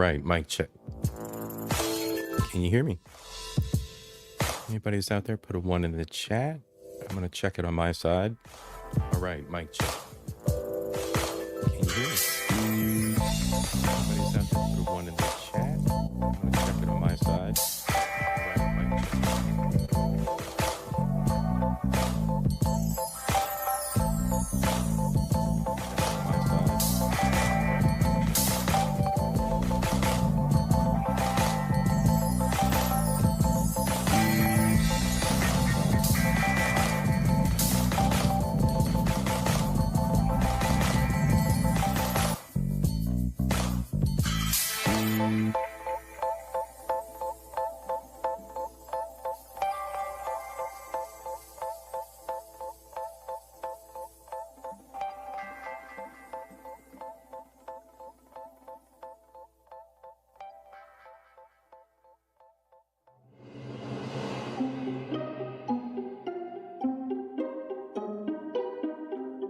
right, mic check. Can you hear me? Anybody who's out there, put a 1 in the chat. I'm going to check it on my side. All right, mic check. Can you hear me? Anybody who's out there, put a 1 in the chat. I'm going to check it on my side. All right, mic check.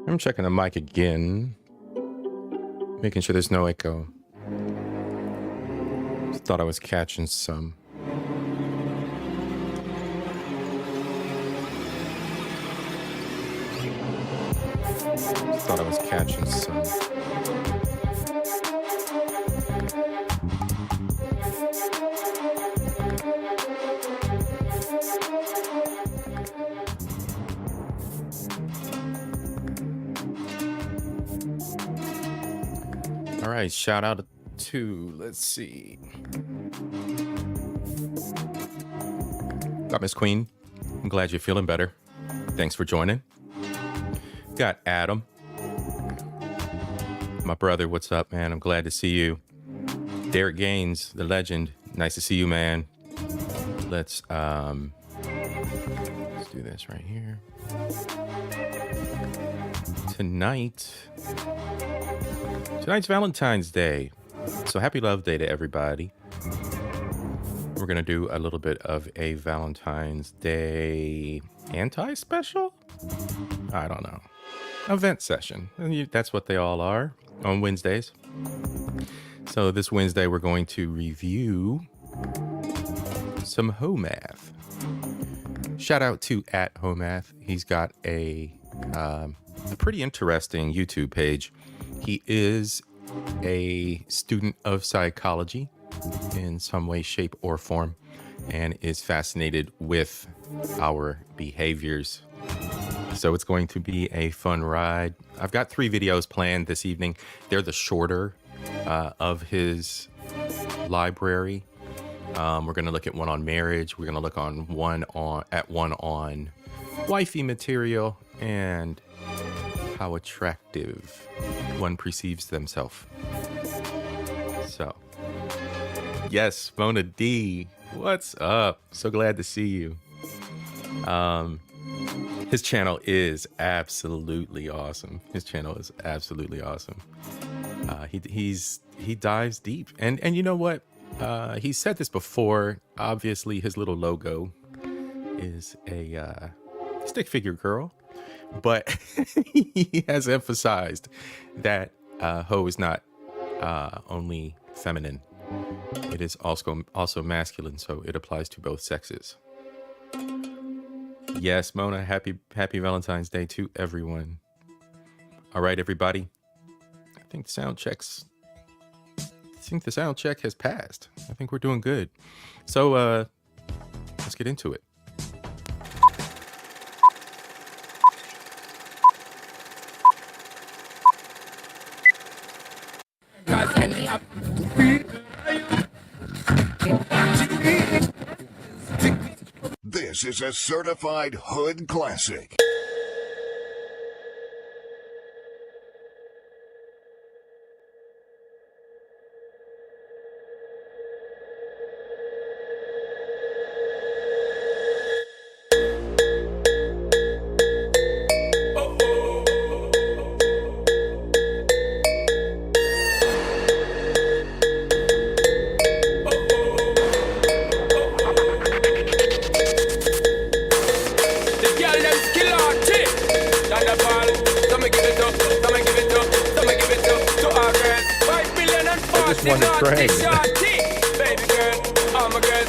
I'm checking the mic again, making sure there's no echo. Just thought I was catching some. Just thought I was catching some. All right, shout out to, let's see. Got Miss Queen. I'm glad you're feeling better. Thanks for joining. Got Adam. My brother, what's up, man? I'm glad to see you. Derek Gaines, the legend. Nice to see you, man. Let's do this right here. Tonight's Valentine's Day. So happy Love Day to everybody. We're going to do a little bit of a Valentine's Day anti-special? I don't know. Event session. And that's what they all are on Wednesdays. So this Wednesday, we're going to review some Homath. Shout out to @Homath. He's got a pretty interesting YouTube page. He is a student of psychology in some way, shape, or form, and is fascinated with our behaviors. So it's going to be a fun ride. I've got 3 videos planned this evening. They're the shorter of his library. We're going to look at one on marriage. We're going to look on one on wifey material and how attractive one perceives themselves. So, yes, Mona D, what's up? So glad to see you. His channel is absolutely awesome. He dives deep, and you know what? He said this before. Obviously, his little logo is a stick figure girl. But he has emphasized that Ho is not only feminine. It is also masculine, so it applies to both sexes. Yes, Mona, happy Valentine's Day to everyone. All right, everybody. I think the sound check has passed. I think we're doing good. So let's get into it. This is a certified hood classic. Girl, them skill one to pray. Baby girl, I'm a girl,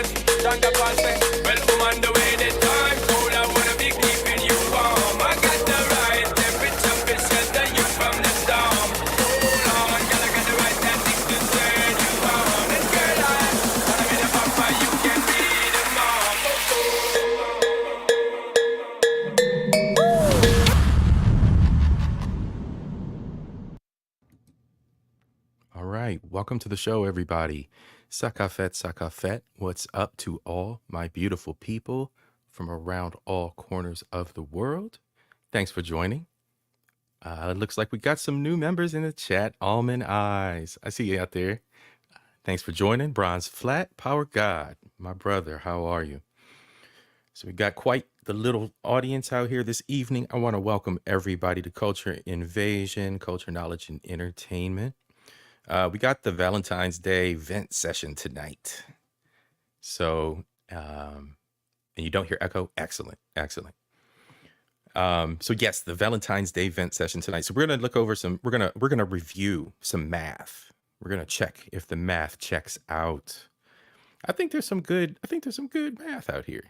stand up and say, well, woman, the way the time cold, I wanna be keeping you warm. I got the right temperature to shelter you from the storm. Hold on, girl, I got the right tactics to turn you on. And girl, I wanna be the papa, you can be the mom. All right, welcome to the show, everybody. Sakafet, Sakafet, what's up to all my beautiful people from around all corners of the world? Thanks for joining. It looks like we got some new members in the chat. Almond Eyes, I see you out there. Thanks for joining. Bronze Flat, Power God, my brother, how are you? So we got quite the little audience out here this evening. I want to welcome everybody to Culture Invasion, Culture, Knowledge, and Entertainment. We got the Valentine's Day vent session tonight. So, and you don't hear echo? Excellent, excellent. So yes, the Valentine's Day vent session tonight. So we're gonna look over some. We're gonna review some math. We're gonna check if the math checks out. I think there's some good math out here.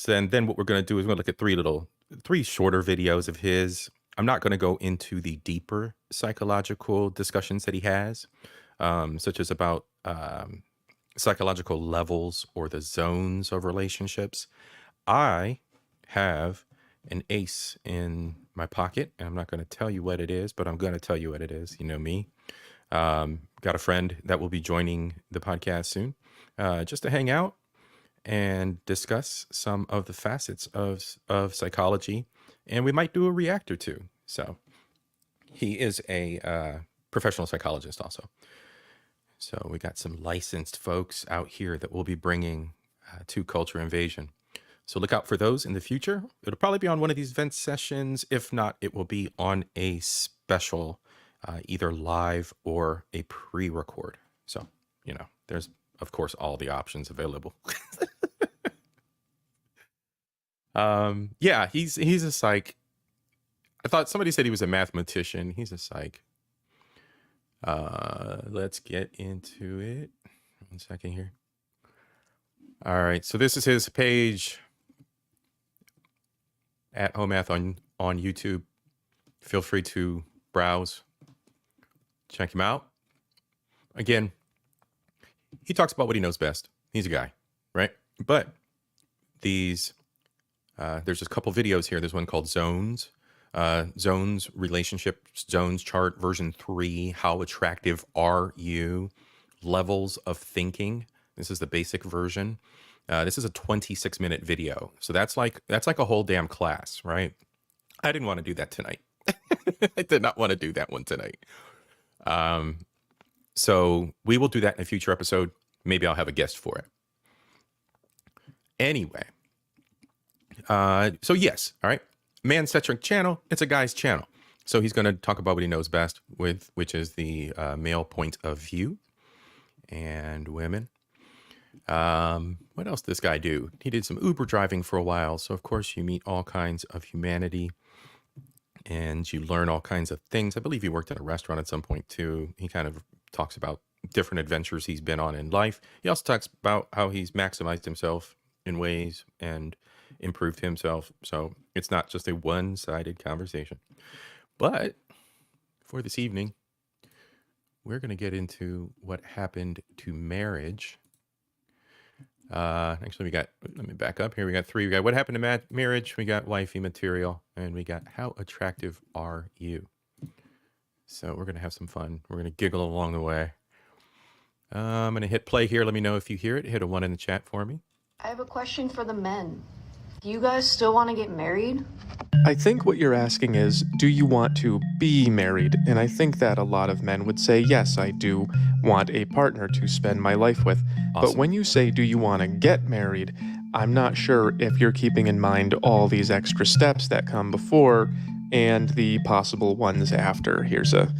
And then what we're gonna do is we're gonna look at three shorter videos of his. I'm not going to go into the deeper psychological discussions that he has, such as about psychological levels or the zones of relationships. I have an ace in my pocket, and I'm not going to tell you what it is, but I'm going to tell you what it is. You know me. Got a friend that will be joining the podcast soon, just to hang out and discuss some of the facets of psychology. And we might do a react or two. So he is a professional psychologist also. So we got some licensed folks out here that we'll be bringing to Culture Invasion. So look out for those in the future. It'll probably be on one of these vent sessions. If not, it will be on a special, either live or a pre-record. So, you know, there's, of course, all the options available. Yeah, he's a psych. I thought somebody said he was a mathematician. He's a psych. Let's get into it. 1 second here. All right, so this is his page at Home Math on YouTube. Feel free to browse, check him out. Again, he talks about what he knows best. He's a guy, right? But there's just a couple videos here. There's one called Zones. Zones, relationship zones chart, version 3. How attractive are you? Levels of thinking. This is the basic version. This is a 26-minute video. So that's like a whole damn class, right? I didn't want to do that tonight. I did not want to do that one tonight. So we will do that in a future episode. Maybe I'll have a guest for it. Anyway. So yes, all right. Man-centric channel. It's a guy's channel. So he's going to talk about what he knows best, which is the male point of view and women. What else did this guy do? He did some Uber driving for a while. So of course you meet all kinds of humanity and you learn all kinds of things. I believe he worked at a restaurant at some point too. He kind of talks about different adventures he's been on in life. He also talks about how he's maximized himself in ways and improved himself. So it's not just a one-sided conversation. But for this evening, we're going to get into what happened to marriage. Actually, let me back up here. We got 3. We got what happened to marriage. We got wifey material. And we got how attractive are you? So we're going to have some fun. We're going to giggle along the way. I'm going to hit play here. Let me know if you hear it. Hit a 1 in the chat for me. I have a question for the men. Do you guys still want to get married? I think what you're asking is, do you want to be married? And I think that a lot of men would say, yes, I do want a partner to spend my life with. Awesome. But when you say, do you want to get married? I'm not sure if you're keeping in mind all these extra steps that come before and the possible ones after. Here's a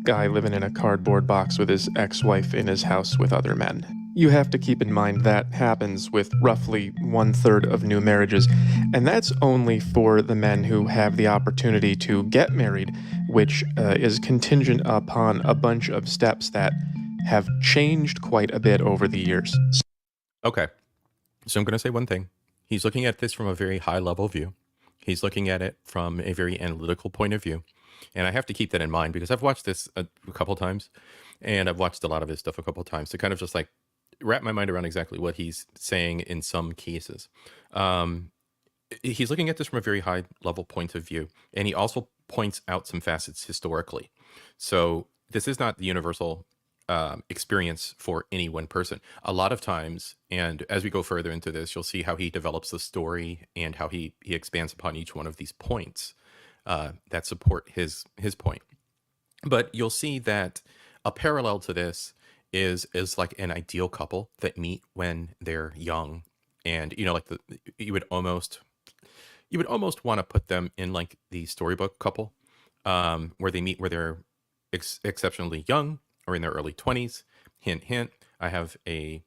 guy living in a cardboard box with his ex-wife in his house with other men. You have to keep in mind that happens with roughly 1/3 of new marriages, and that's only for the men who have the opportunity to get married, which is contingent upon a bunch of steps that have changed quite a bit over the years. Okay. So I'm going to say one thing. He's looking at this from a very high level view. He's looking at it from a very analytical point of view. And I have to keep that in mind because I've watched this a couple times and I've watched a lot of his stuff a couple times to kind of just like wrap my mind around exactly what he's saying in some cases. Um, he's looking at this from a very high level point of view. And he also points out some facets historically. So this is not the universal experience for any one person. A lot of times, and as we go further into this, you'll see how he develops the story and how he expands upon each one of these points that support his point. But you'll see that a parallel to this is like an ideal couple that meet when they're young, and you know, like you would almost want to put them in like the storybook couple, where they meet where they're exceptionally young or in their early 20s. Hint, hint. I have a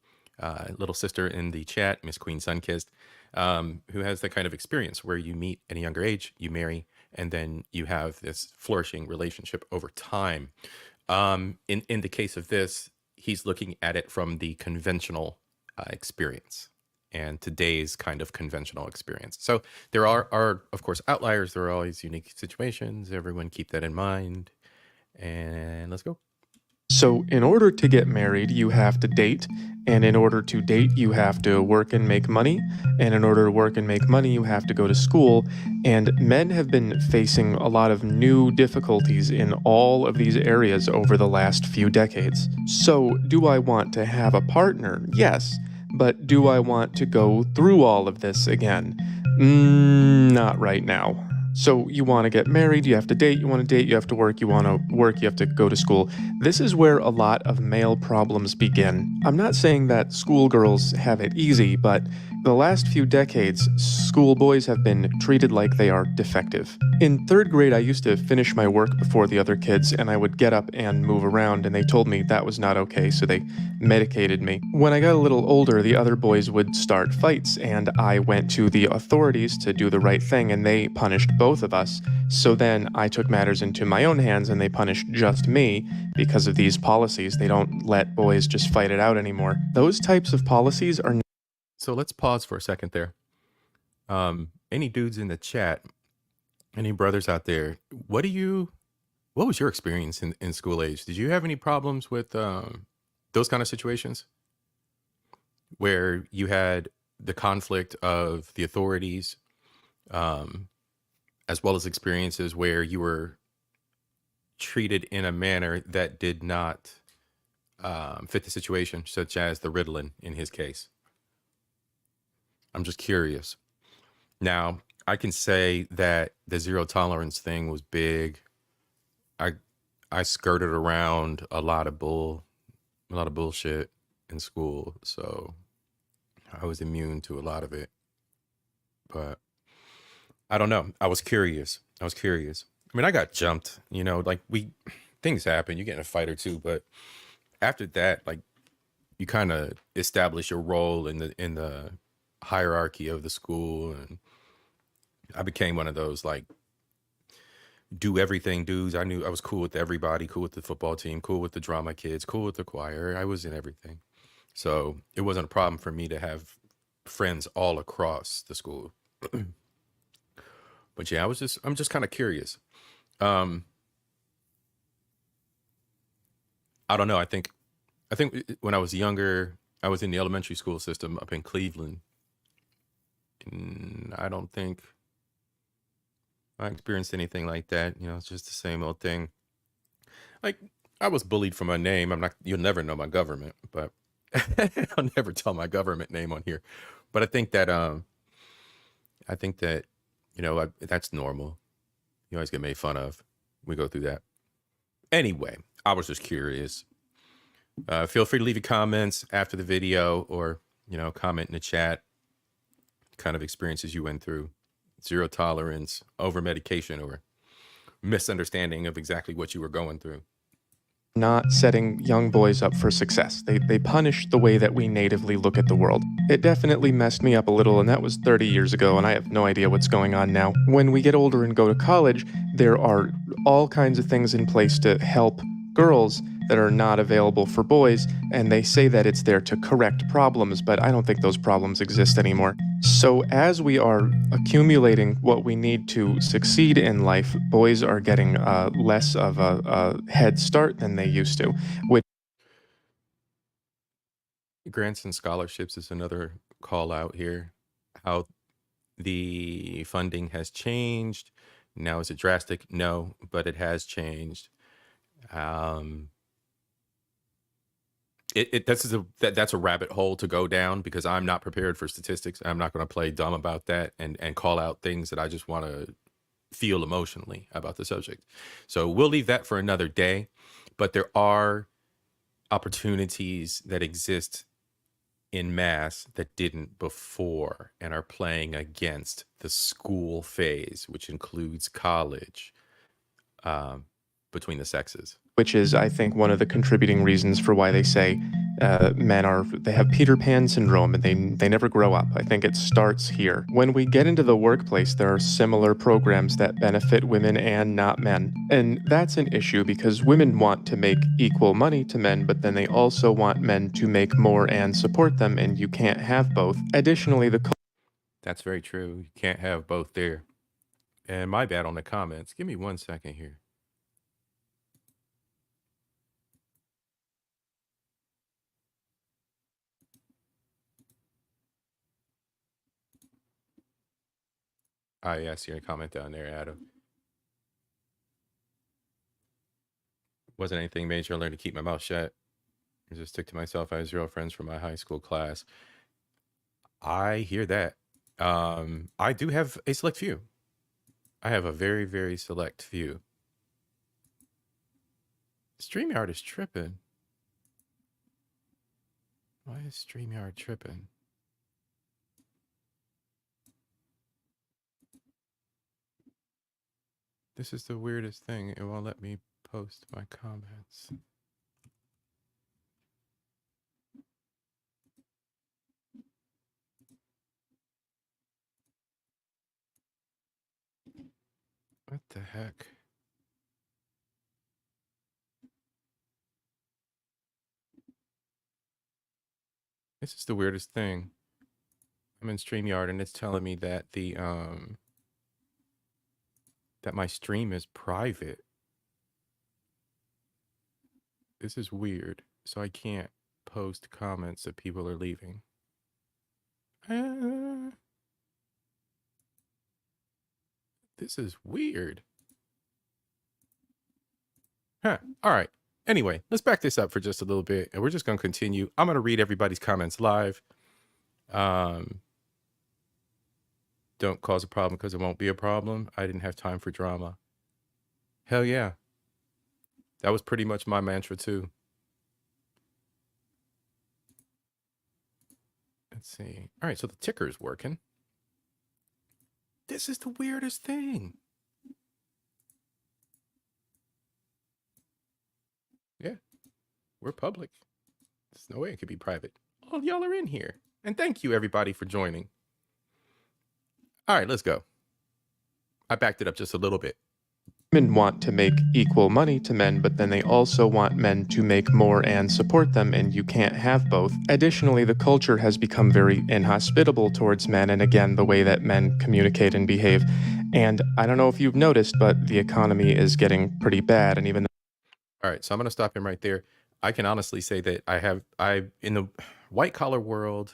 little sister in the chat, Miss Queen Sunkissed, who has that kind of experience where you meet at a younger age, you marry, and then you have this flourishing relationship over time. In the case of this, he's looking at it from the conventional experience and today's kind of conventional experience. So there are of course outliers. There are always unique situations. Everyone keep that in mind. And let's go. So, in order to get married, you have to date, and in order to date, you have to work and make money, and in order to work and make money, you have to go to school. And men have been facing a lot of new difficulties in all of these areas over the last few decades. So, do I want to have a partner? Yes. But do I want to go through all of this again? Not right now. So you want to get married, you have to date, you want to date, you have to work, you want to work, you have to go to school. This is where a lot of male problems begin. I'm not saying that schoolgirls have it easy, but the last few decades, schoolboys have been treated like they are defective. In 3rd grade, I used to finish my work before the other kids, and I would get up and move around, and they told me that was not okay, so they medicated me. When I got a little older, the other boys would start fights, and I went to the authorities to do the right thing, and they punished both of us. So then I took matters into my own hands, and they punished just me because of these policies. They don't let boys just fight it out anymore. Those types of policies are... So let's pause for a second there. Any dudes in the chat, any brothers out there, what was your experience in school age? Did you have any problems with those kind of situations where you had the conflict of the authorities, as well as experiences where you were treated in a manner that did not fit the situation, such as the Ritalin in his case? I'm just curious. Now, I can say that the zero tolerance thing was big. I skirted around a lot of bullshit in school, so I was immune to a lot of it. But I don't know. I was curious. I mean, I got jumped, you know, like things happen. You get in a fight or two, but after that, like you kind of establish your role in the hierarchy of the school, and I became one of those like do everything dudes. I knew I was cool with everybody, cool with the football team, cool with the drama kids, cool with the choir. I was in everything. So it wasn't a problem for me to have friends all across the school. But yeah, I'm just kind of curious. Um, I don't know. I think when I was younger, I was in the elementary school system up in Cleveland. And I don't think I experienced anything like that. You know, it's just the same old thing. Like I was bullied for my name. You'll never know my government, but I'll never tell my government name on here. But I think that, you know, that's normal. You always get made fun of. We go through that. Anyway, I was just curious. Feel free to leave your comments after the video, or, you know, comment in the chat kind of experiences you went through. Zero tolerance, over medication, or misunderstanding of exactly what you were going through. not setting young boys up for success. They punish the way that we natively look at the world. It definitely messed me up a little, and that was 30 years ago, and I have no idea what's going on now. When we get older and go to college, there are all kinds of things in place to help girls that are not available for boys, and they say that it's there to correct problems, but I don't think those problems exist anymore. So, as we are accumulating what we need to succeed in life, boys are getting less of a head start than they used to, which Grants and scholarships is another call out here. How the funding has changed. Now, is it drastic? No, but it has changed. Um, that's a rabbit hole to go down because I'm not prepared for statistics. I'm not going to play dumb about that and call out things that I just want to feel emotionally about the subject. So we'll leave that for another day. But there are opportunities that exist in mass that didn't before and are playing against the school phase, which includes college, um, between the sexes. which is, I think, one of the contributing reasons for why they say they have Peter Pan syndrome and they never grow up. I think it starts here. When we get into the workplace, there are similar programs that benefit women and not men. And that's an issue because women want to make equal money to men, but then they also want men to make more and support them, and you can't have both. Additionally, That's very true. You can't have both there. And my bad on the comments. Give me 1 second here. I see your comment down there, Adam. Wasn't anything major. I learned to keep my mouth shut. I just stick to myself. I have 0 friends from my high school class. I hear that. I do have a select few. I have a very, very select few. StreamYard is tripping. Why is StreamYard tripping? This is the weirdest thing. It won't let me post my comments. What the heck? This is the weirdest thing. I'm in StreamYard and it's telling me that that my stream is private. This is weird. So I can't post comments that people are leaving. This is weird. Huh. All right. Anyway, let's back this up for just a little bit and we're just going to continue. I'm going to read everybody's comments live. Don't cause a problem because it won't be a problem. I didn't have time for drama. Hell yeah. That was pretty much my mantra too. Let's see. All right, so the ticker is working. This is the weirdest thing. Yeah, we're public. There's no way it could be private. All y'all are in here. And thank you everybody for joining. All right, let's go. I backed it up just a little bit. women want to make equal money to men, but then they also want men to make more and support them, and you can't have both. Additionally, the culture has become very inhospitable towards men, and again, the way that men communicate and behave. And I don't know if you've noticed, but the economy is getting pretty bad, and even All right, so I'm going to stop him right there. I can honestly say that I in the white collar world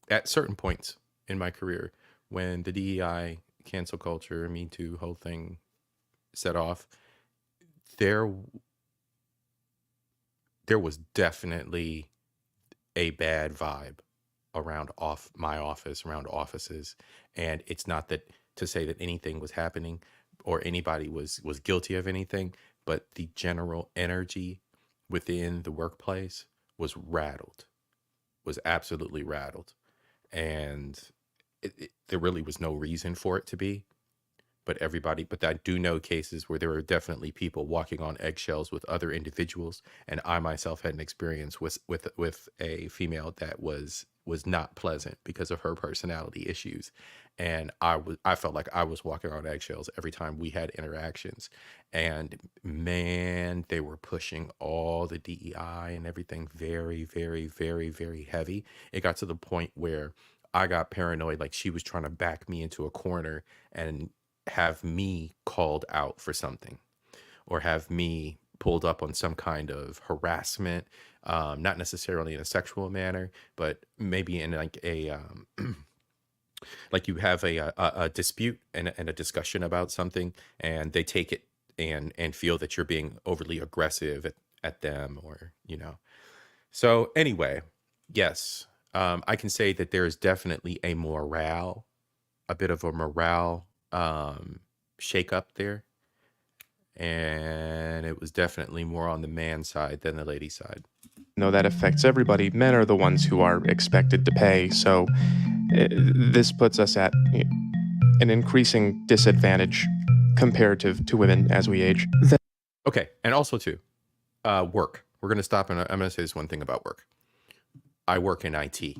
at certain points in my career when the DEI cancel culture, Me Too whole thing set off, there was definitely a bad vibe around my office, around offices. And it's not that to say that anything was happening or anybody was guilty of anything, but the general energy within the workplace was rattled, was absolutely rattled. And there really was no reason for it to be. but I do know cases where there are definitely people walking on eggshells with other individuals, and I myself had an experience with a female that was not pleasant because of her personality issues, and I felt like I was walking on eggshells every time we had interactions, and man, they were pushing all the DEI and everything very, very, very, very heavy. It got to the point where I got paranoid, like she was trying to back me into a corner and have me called out for something, or have me pulled up on some kind of harassment, not necessarily in a sexual manner, but maybe in like like you have a dispute and a discussion about something, and they take it and feel that you're being overly aggressive at them, or So anyway, yes, I can say that there is definitely a bit of a morale shake up there, and it was definitely more on the man side than the lady side. No, that affects everybody. Men are the ones who are expected to pay, so this puts us at an increasing disadvantage comparative to women as we age. Okay, and also too, work. We're going to stop, and I'm going to say this one thing about work. I work in IT.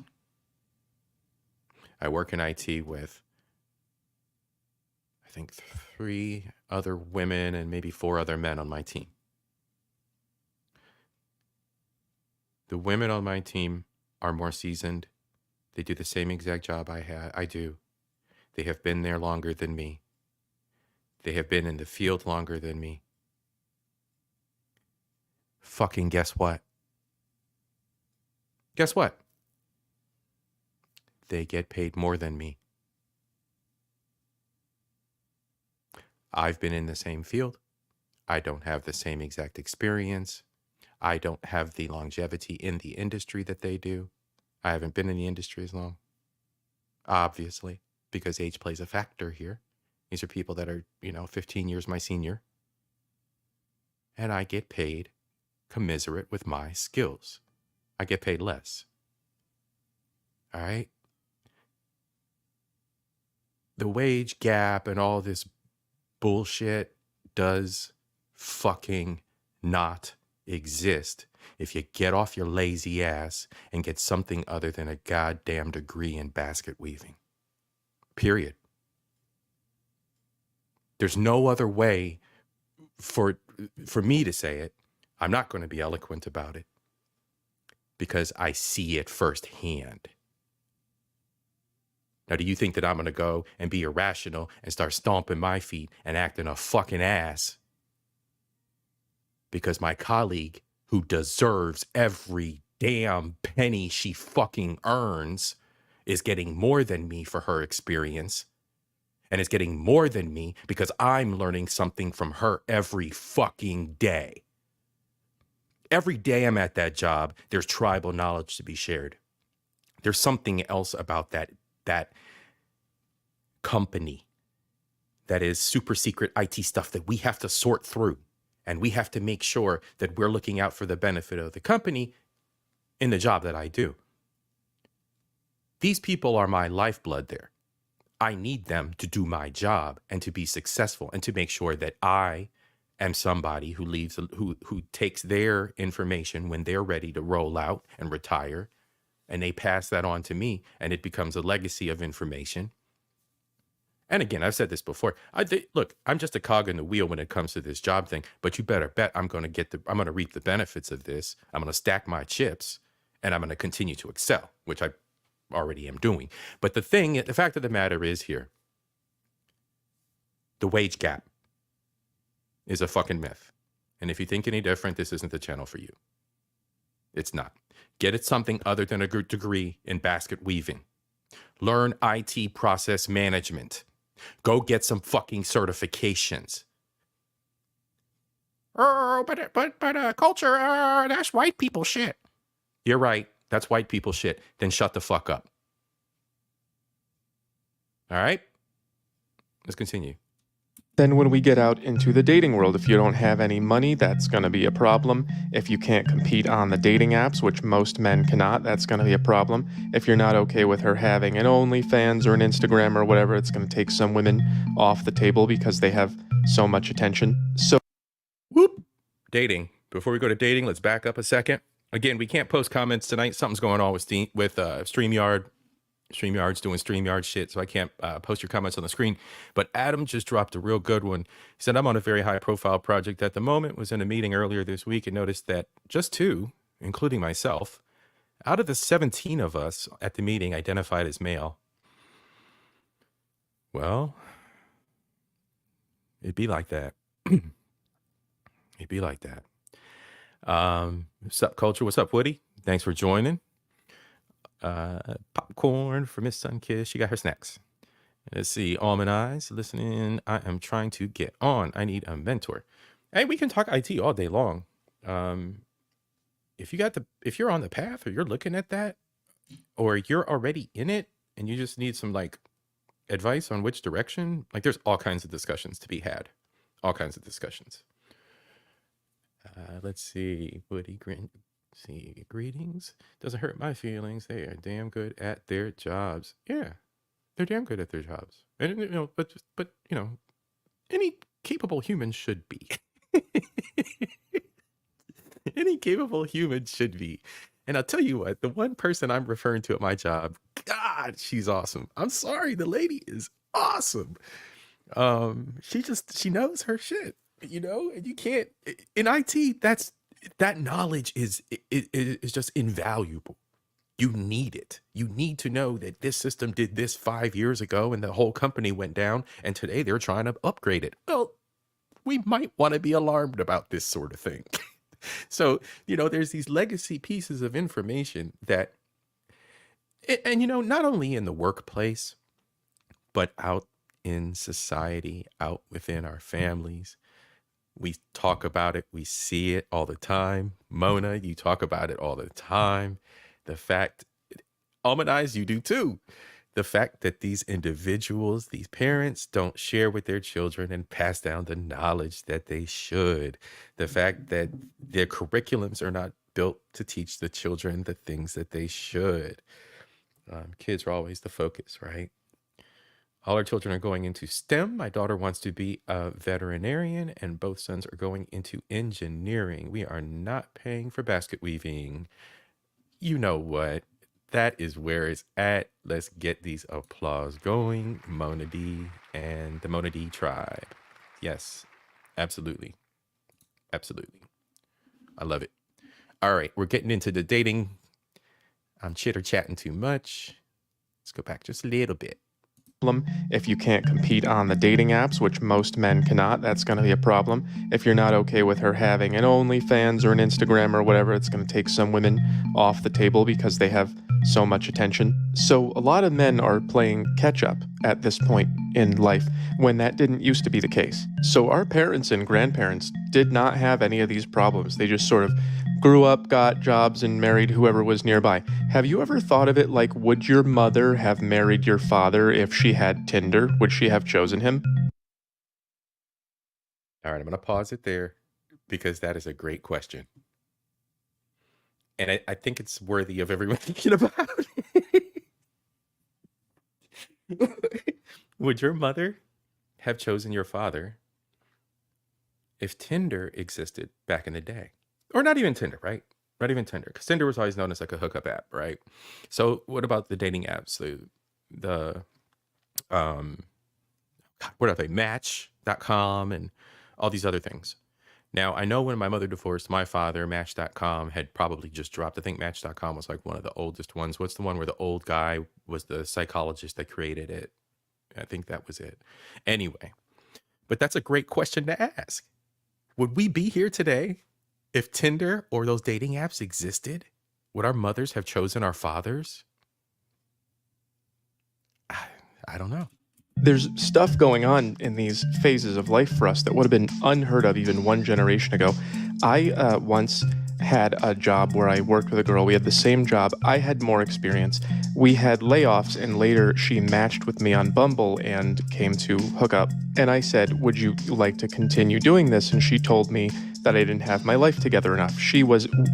I work in IT with, I think, 3 other women and maybe 4 other men on my team. The women on my team are more seasoned. They do the same exact job I do. They have been there longer than me. They have been in the field longer than me. Fucking guess what? Guess what? They get paid more than me. I've been in the same field. I don't have the same exact experience. I don't have the longevity in the industry that they do. I haven't been in the industry as long, obviously, because age plays a factor here. These are people that are, 15 years my senior. And I get paid commensurate with my skills. I get paid less. All right? The wage gap and all this bullshit does fucking not exist if you get off your lazy ass and get something other than a goddamn degree in basket weaving. Period. There's no other way for me to say it. I'm not going to be eloquent about it because I see it firsthand. Now, do you think that I'm going to go and be irrational and start stomping my feet and acting a fucking ass because my colleague, who deserves every damn penny she fucking earns, is getting more than me for her experience, and is getting more than me because I'm learning something from her every fucking day? Every day I'm at that job, there's tribal knowledge to be shared. There's something else about that company that is super secret IT stuff that we have to sort through, and we have to make sure that we're looking out for the benefit of the company in the job that I do. These people are my lifeblood there. I need them to do my job and to be successful and to make sure that I am somebody who takes their information when they're ready to roll out and retire, and they pass that on to me, and it becomes a legacy of information. And again, I've said this before. Look, I'm just a cog in the wheel when it comes to this job thing, but you better bet I'm going to reap the benefits of this. I'm going to stack my chips, and I'm going to continue to excel, which I already am doing. But the fact of the matter is here, the wage gap is a fucking myth. And if you think any different, this isn't the channel for you. It's not. Get it something other than a degree in basket weaving. Learn IT process management. Go get some fucking certifications. But culture, that's white people shit. You're right. That's white people shit. Then shut the fuck up. All right? Let's continue. Then when we get out into the dating world, if you don't have any money, that's going to be a problem. If you can't compete on the dating apps, which most men cannot, that's going to be a problem. If you're not okay with her having an OnlyFans or an Instagram or whatever, it's going to take some women off the table because they have so much attention. So, Whoop. Dating. Before we go to dating, let's back up a second. Again, we can't post comments tonight. Something's going on with StreamYard. StreamYard's doing StreamYard shit, so I can't post your comments on the screen. But Adam just dropped a real good one. He said, I'm on a very high-profile project at the moment, was in a meeting earlier this week and noticed that just 2, including myself, out of the 17 of us at the meeting identified as male. Well, it'd be like that. It'd be like that. What's up, Culture? What's up, Woody? Thanks for joining. Popcorn for Miss Sunkiss. She got her snacks. Let's see. Almond Eyes listening. I am trying to get on. I need a mentor. Hey, we can talk IT all day long. If you're on the path or you're looking at that, or you're already in it and you just need some like advice on which direction, like there's all kinds of discussions to be had. All kinds of discussions. Let's see. Woody Grin. See, greetings. Doesn't hurt my feelings. They are damn good at their jobs. Yeah, they're damn good at their jobs. And but any capable human should be. Any capable human should be. And I'll tell you what, the one person I'm referring to at my job, God, she's awesome. I'm sorry, the lady is awesome. She knows her shit, and you can't in IT, that knowledge is just invaluable. You need it. You need to know that this system did this 5 years ago and the whole company went down and today they're trying to upgrade it. Well, we might want to be alarmed about this sort of thing. So, there's these legacy pieces of information that, and not only in the workplace, but out in society, out within our families. We talk about it. We see it all the time. Mona, you talk about it all the time. The fact, Almond Eyes, you do too. The fact that these individuals, these parents, don't share with their children and pass down the knowledge that they should. The fact that their curriculums are not built to teach the children the things that they should. Kids are always the focus, right? All our children are going into STEM. My daughter wants to be a veterinarian, and both sons are going into engineering. We are not paying for basket weaving. You know what? That is where it's at. Let's get these applause going. Mona D and the Mona D tribe. Yes, absolutely. Absolutely. I love it. All right, we're getting into the dating. I'm chitter-chatting too much. Let's go back just a little bit. If you can't compete on the dating apps, which most men cannot, that's going to be a problem. If you're not okay with her having an OnlyFans or an Instagram or whatever, it's going to take some women off the table because they have so much attention. So a lot of men are playing catch up at this point in life when that didn't used to be the case. So our parents and grandparents did not have any of these problems. They just sort of grew up, got jobs, and married whoever was nearby. Have you ever thought of it like, would your mother have married your father if she had Tinder? Would she have chosen him? All right, I'm going to pause it there because that is a great question. And I think it's worthy of everyone thinking about. Would your mother have chosen your father if Tinder existed back in the day? Or not even Tinder, right? Not even Tinder, because Tinder was always known as like a hookup app, right? So what about the dating apps? The what are they? Match.com and all these other things. Now, I know when my mother divorced my father, Match.com had probably just dropped. I think Match.com was like one of the oldest ones. What's the one where the old guy was the psychologist that created it? I think that was it. Anyway, but that's a great question to ask. Would we be here today if Tinder or those dating apps existed? Would our mothers have chosen our fathers? I don't know. There's stuff going on in these phases of life for us that would have been unheard of even one generation ago. I once had a job where I worked with a girl. We had the same job. I had more experience. We had layoffs, and later she matched with me on Bumble and came to hook up. And I said, "Would you like to continue doing this?" And she told me that I didn't have my life together enough.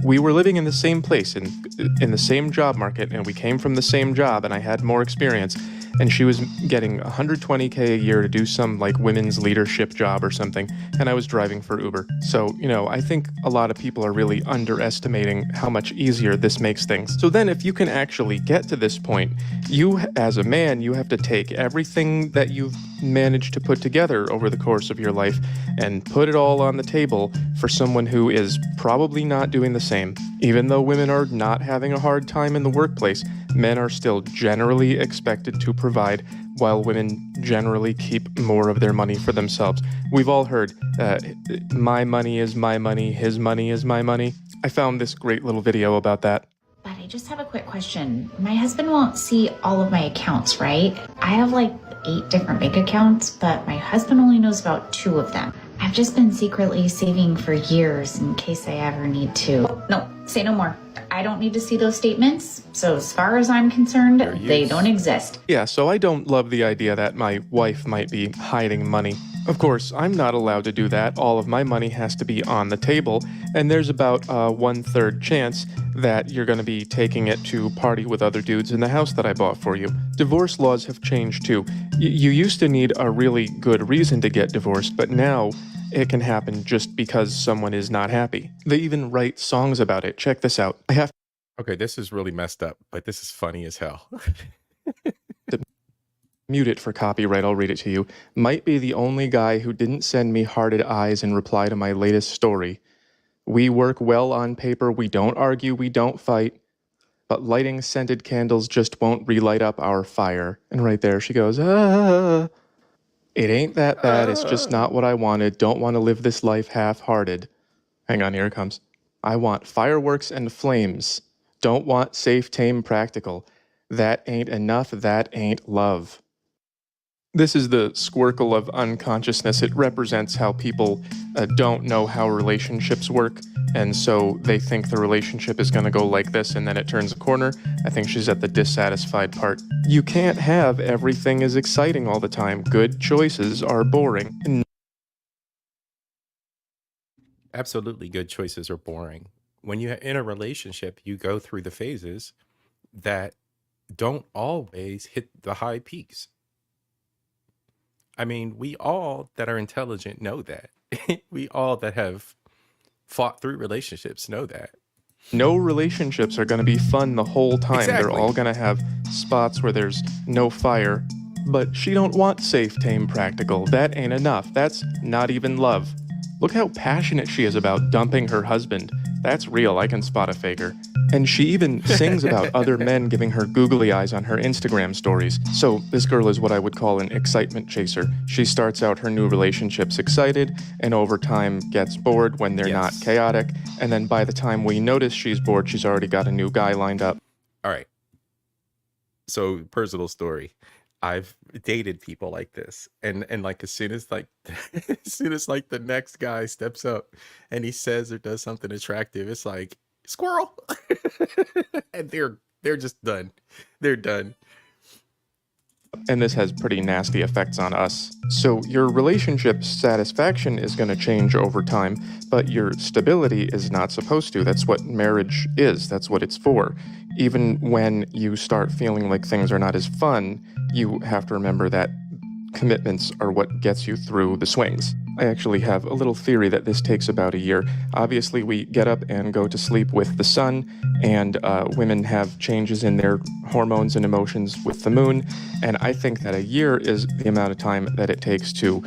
We were living in the same place, in the same job market, and we came from the same job, and I had more experience. And she was getting $120K a year to do some like women's leadership job or something, and I was driving for Uber. So, I think a lot of people are really underestimating how much easier this makes things. So then if you can actually get to this point, you as a man, you have to take everything that you've managed to put together over the course of your life and put it all on the table for someone who is probably not doing the same. Even though women are not having a hard time in the workplace, men are still generally expected to provide, while women generally keep more of their money for themselves. We've all heard, my money is my money, his money is my money. I found this great little video about that. But I just have a quick question. My husband won't see all of my accounts, right? I have like 8 different bank accounts, but my husband only knows about 2 of them. I've just been secretly saving for years in case I ever need to. Oh, no, say no more. I don't need to see those statements. So as far as I'm concerned, they don't exist. Yeah, so I don't love the idea that my wife might be hiding money. Of course, I'm not allowed to do that. All of my money has to be on the table, and there's about a 1/3 chance that you're going to be taking it to party with other dudes in the house that I bought for you. Divorce laws have changed too. You used to need a really good reason to get divorced, but now it can happen just because someone is not happy. They even write songs about it. Check this out. I have Okay, this is really messed up, but this is funny as hell. to mute it for copyright. I'll read it to you. Might be the only guy who didn't send me hearted eyes in reply to my latest story. We work well on paper. We don't argue. We don't fight. But lighting scented candles just won't relight up our fire. And right there she goes, ah. It ain't that bad. It's just not what I wanted. Don't want to live this life half-hearted. Hang on, here it comes. I want fireworks and flames. Don't want safe, tame, practical. That ain't enough. That ain't love. This is the squircle of unconsciousness. It represents how people don't know how relationships work, and so they think the relationship is going to go like this, and then it turns a corner. I think she's at the dissatisfied part. You can't have everything is exciting all the time. Good choices are boring. Absolutely, good choices are boring. When you're in a relationship, you go through the phases that don't always hit the high peaks. I mean, we all that are intelligent know that. We all that have fought through relationships know that. No relationships are going to be fun the whole time. Exactly. They're all going to have spots where there's no fire. But she don't want safe, tame, practical. That ain't enough. That's not even love. Look how passionate she is about dumping her husband. That's real. I can spot a faker. And she even sings about other men giving her googly eyes on her Instagram stories. So this girl is what I would call an excitement chaser. She starts out her new relationships excited, and over time gets bored when they're not chaotic. And then by the time we notice she's bored, she's already got a new guy lined up. All right. So, personal story. I've dated people like this, and like as soon as like the next guy steps up and he says or does something attractive, it's like squirrel. And they're just done. They're done. And this has pretty nasty effects on us. So your relationship satisfaction is going to change over time, but your stability is not supposed to. That's what marriage is. That's what it's for. Even when you start feeling like things are not as fun, you have to remember that commitments are what gets you through the swings. I actually have a little theory that this takes about a year. Obviously, we get up and go to sleep with the sun, and women have changes in their hormones and emotions with the moon, and I think that a year is the amount of time that it takes to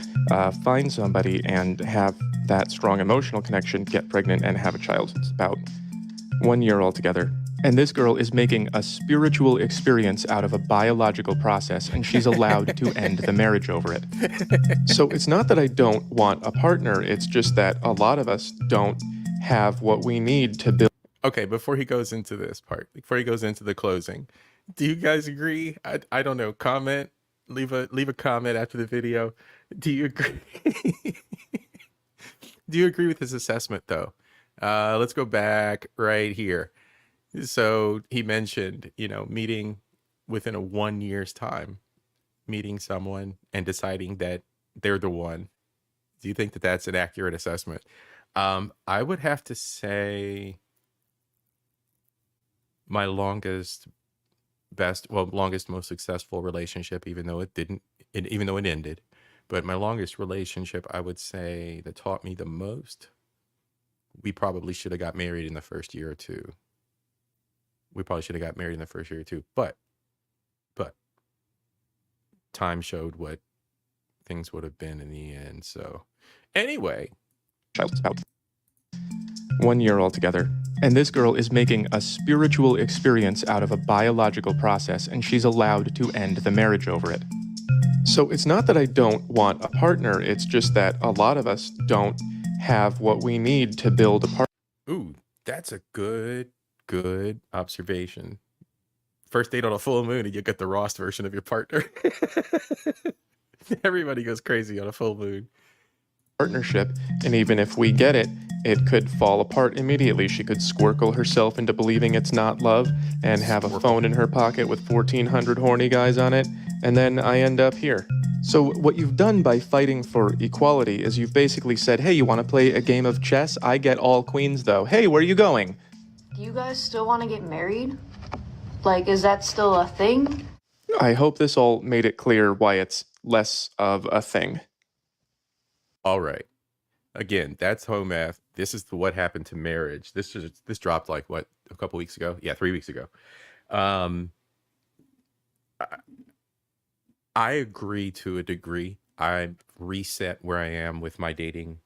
find somebody and have that strong emotional connection, get pregnant, and have a child. It's about 1 year altogether. And this girl is making a spiritual experience out of a biological process, and she's allowed to end the marriage over it. So it's not that I don't want a partner, it's just that a lot of us don't have what we need to build. Okay, before he goes into this part, before he goes into the closing, do you guys agree? I don't know. Comment, leave a comment after the video. Do you agree? Do you agree with his assessment though? Let's go back right here. So he mentioned, meeting within a 1 year's time, meeting someone and deciding that they're the one. Do you think that that's an accurate assessment? I would have to say my longest, most successful relationship, even though even though it ended, but my longest relationship, I would say, that taught me the most. We probably should have got married in the first year or two. But time showed what things would have been in the end. So anyway, About 1 year altogether. And this girl is making a spiritual experience out of a biological process, and she's allowed to end the marriage over it. So it's not that I don't want a partner, it's just that a lot of us don't have what we need to build a partner. ooh, that's a good observation. First date on a full moon and you get the Ross version of your partner. Everybody goes crazy on a full moon. Partnership, and even if we get it, it could fall apart immediately. She could squircle herself into believing it's not love and have a phone in her pocket with 1,400 horny guys on it, and then I end up here. So what you've done by fighting for equality is you've basically said, hey, you want to play a game of chess? I get all queens though. Hey, where are you going? Do you guys still want to get married? Like, is that still a thing? I hope this all made it clear why it's less of a thing. All right. Again, that's home math. This is what happened to marriage. This dropped like what, a couple weeks ago? Yeah, 3 weeks ago. I agree to a degree. I reset where I am with my dating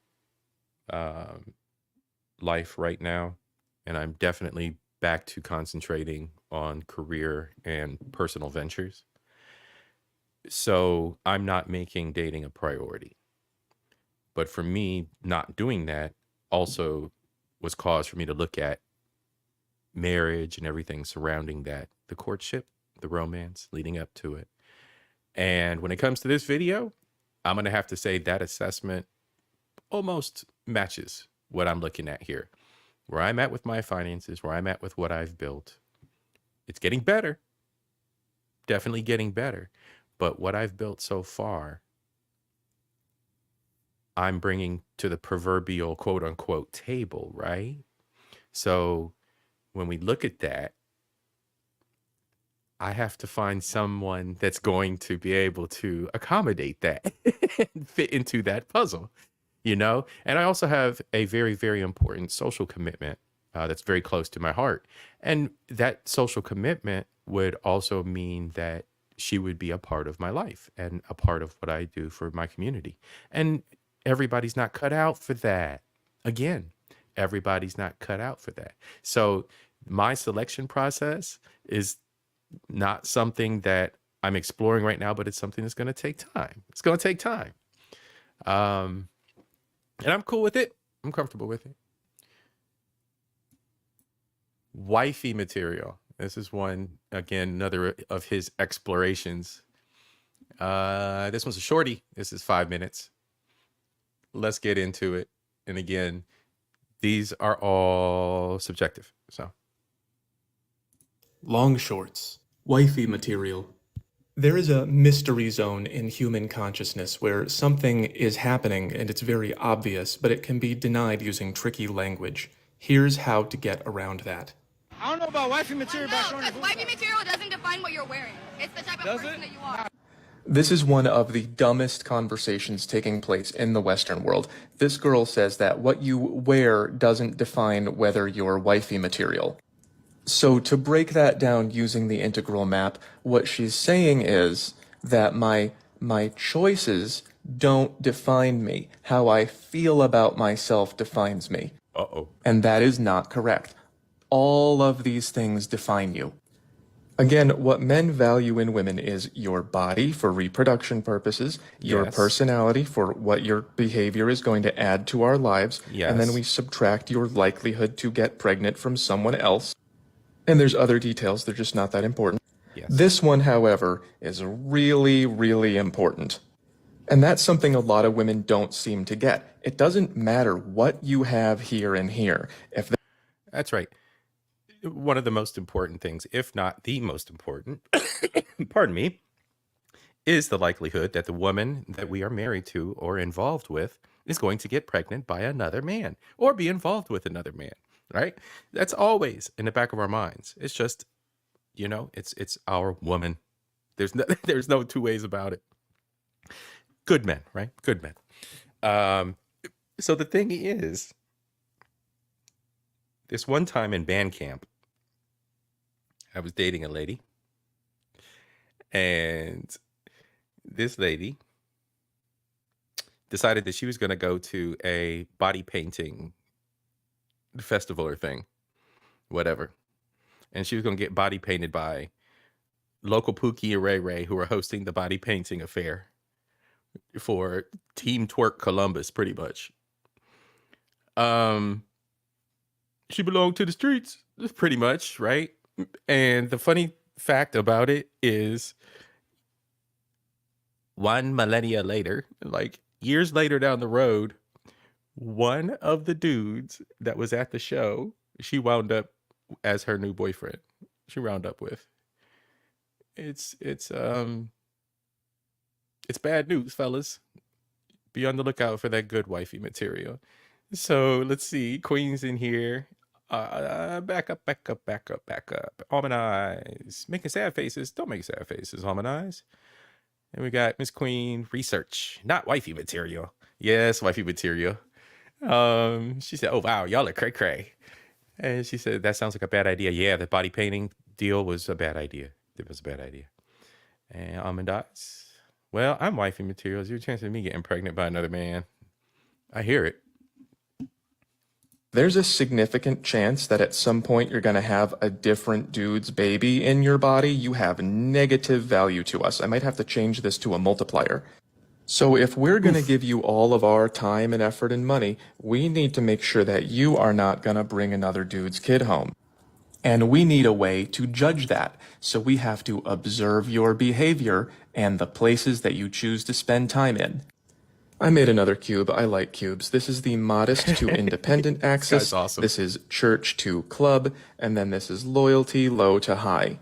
life right now, and I'm definitely back to concentrating on career and personal ventures. So I'm not making dating a priority. But for me, not doing that also was cause for me to look at marriage and everything surrounding that, the courtship, the romance leading up to it. And when it comes to this video, I'm going to have to say that assessment almost matches what I'm looking at here. Where I'm at with my finances, where I'm at with what I've built. It's getting better. Definitely getting better. But what I've built so far, I'm bringing to the proverbial quote unquote table, right? So when we look at that, I have to find someone that's going to be able to accommodate that and fit into that puzzle, And I also have a very, very important social commitment that's very close to my heart. And that social commitment would also mean that she would be a part of my life and a part of what I do for my community. And everybody's not cut out for that. Again, everybody's not cut out for that. So my selection process is not something that I'm exploring right now, but it's something that's going to take time. It's going to take time. And I'm cool with it. I'm comfortable with it. Wifey material. This is one, again, another of his explorations. This one's a shorty. This is 5 minutes. Let's get into it. And again, these are all subjective. So, Long shorts. Wifey material. There is a mystery zone in human consciousness where something is happening and it's very obvious, but it can be denied using tricky language. Here's how to get around that. I don't know about wifey material, but No, because wifey material doesn't define what you're wearing. It's the type of person that you are. This is one of the dumbest conversations taking place in the Western world. This girl says that what you wear doesn't define whether you're wifey material. So to break that down using the integral map, what she's saying is that my choices don't define me. How I feel about myself defines me. uh-oh. And that is not correct. All of these things define you. Again, what men value in women is your body for reproduction purposes, your Yes. personality for what your behavior is going to add to our lives, Yes. and then we subtract your likelihood to get pregnant from someone else. And there's other details, they're just not that important. Yes. This one, however, is really, really important. And that's something a lot of women don't seem to get. It doesn't matter what you have here and here. If That's right. One of the most important things, if not the most important, pardon me, is the likelihood that the woman that we are married to or involved with is going to get pregnant by another man or be involved with another man, right? That's always in the back of our minds. It's just, it's our woman. There's no, there's no two ways about it. Good men, right? Good men. So the thing is, this one time in band camp, I was dating a lady, and this lady decided that she was going to go to a body painting festival or thing, whatever. And she was going to get body painted by local Pookie and Ray Ray, who are hosting the body painting affair for Team Twerk Columbus, pretty much. She belonged to the streets, pretty much, right? And the funny fact about it is, one millennia later, like years later down the road, one of the dudes that was at the show, she wound up as her new boyfriend. She wound up with. It's bad news, fellas. Be on the lookout for that good wifey material. So let's see. Queen's in here. Back up. Almond eyes. Making sad faces. Don't make sad faces, almond eyes. And we got Miss Queen research. Not wifey material. Yes, wifey material. She said, "Oh wow, y'all are cray cray." And she said, "That sounds like a bad idea." Yeah, the body painting deal was a bad idea. It was a bad idea. And almond eyes. Well, I'm wifey material. There's a chance of me getting pregnant by another man. I hear it. there's a significant chance that at some point you're going to have a different dude's baby in your body, you have negative value to us. I might have to change this to a multiplier. So if we're going to give you all of our time and effort and money, we need to make sure that you are not going to bring another dude's kid home. And we need a way to judge that. So we have to observe your behavior and the places that you choose to spend time in. I made another cube. I like cubes. This is the modest to independent axis. That's awesome. This is church to club. And then this is loyalty, low to high.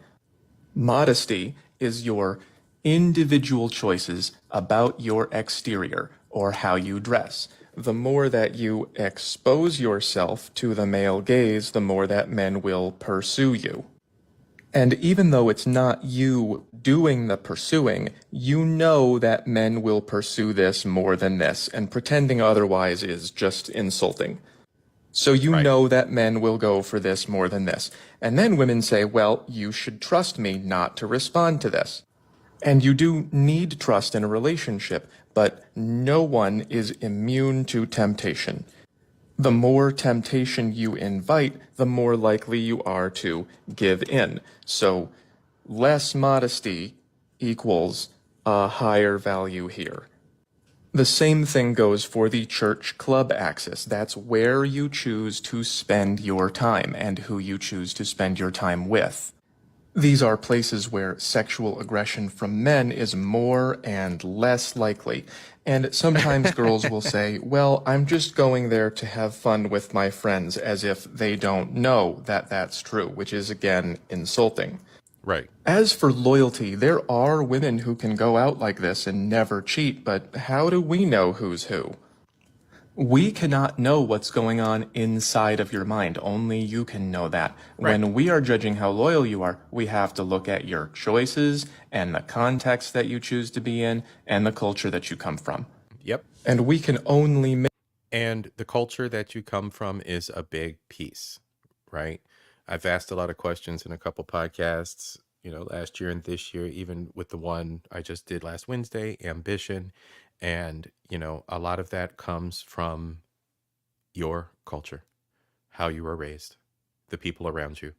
Modesty is your individual choices about your exterior or how you dress. The more that you expose yourself to the male gaze, the more that men will pursue you. And even though it's not you doing the pursuing, you know that men will pursue this more than this, and pretending otherwise is just insulting. So you know that men will go for this more than this. And then women say, well, you should trust me not to respond to this. And you do need trust in a relationship, but no one is immune to temptation. The more temptation you invite, the more likely you are to give in. So less modesty equals a higher value here. The same thing goes for the church club axis. That's where you choose to spend your time and who you choose to spend your time with. These are places where sexual aggression from men is more and less likely. And sometimes girls will say, well, I'm just going there to have fun with my friends, as if they don't know that that's true, which is, again, insulting. Right. As for loyalty, there are women who can go out like this and never cheat, but how do we know who's who? We cannot know what's going on inside of your mind. Only you can know that. Right. When we are judging how loyal you are, we have to look at your choices and the context that you choose to be in and the culture that you come from. Yep. And we can only And the culture that you come from is a big piece, right? I've asked a lot of questions in a couple podcasts, last year and this year, even with the one I just did last Wednesday, ambition. And, a lot of that comes from your culture, how you were raised, the people around you.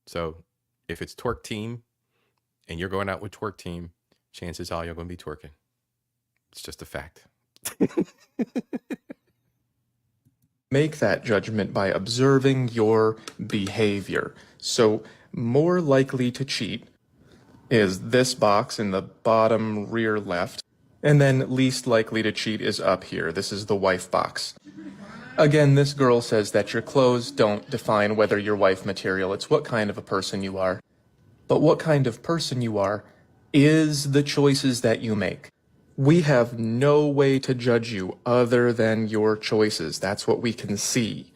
So if it's twerk team and you're going out with twerk team, chances are you're going to be twerking. It's just a fact. make that judgment by observing your behavior. So more likely to cheat is this box in the bottom rear left. And then least likely to cheat is up here. This is the wife box. Again, this girl says that your clothes don't define whether you're wife material. It's what kind of a person you are. But what kind of person you are is the choices that you make. We have no way to judge you other than your choices. That's what we can see.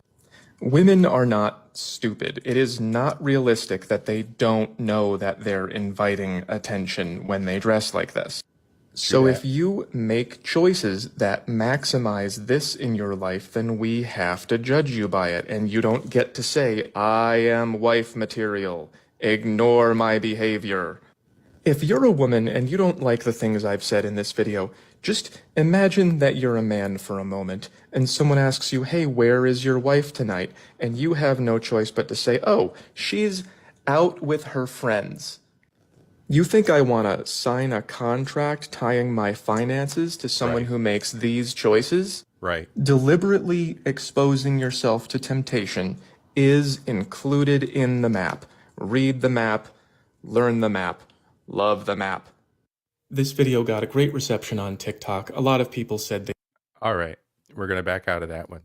Women are not stupid. It is not realistic that they don't know that they're inviting attention when they dress like this. So if you make choices that maximize this in your life, then we have to judge you by it. And you don't get to say, I am wife material. Ignore my behavior. If you're a woman and you don't like the things I've said in this video, just imagine that you're a man for a moment and someone asks you, hey, where is your wife tonight? And you have no choice but to say, oh, she's out with her friends. You think I want to sign a contract tying my finances to someone who makes these choices? Right. Deliberately exposing yourself to temptation is included in the map. Read the map, learn the map, love the map. This video got a great reception on TikTok. A lot of people said they... All right. We're going to back out of that one.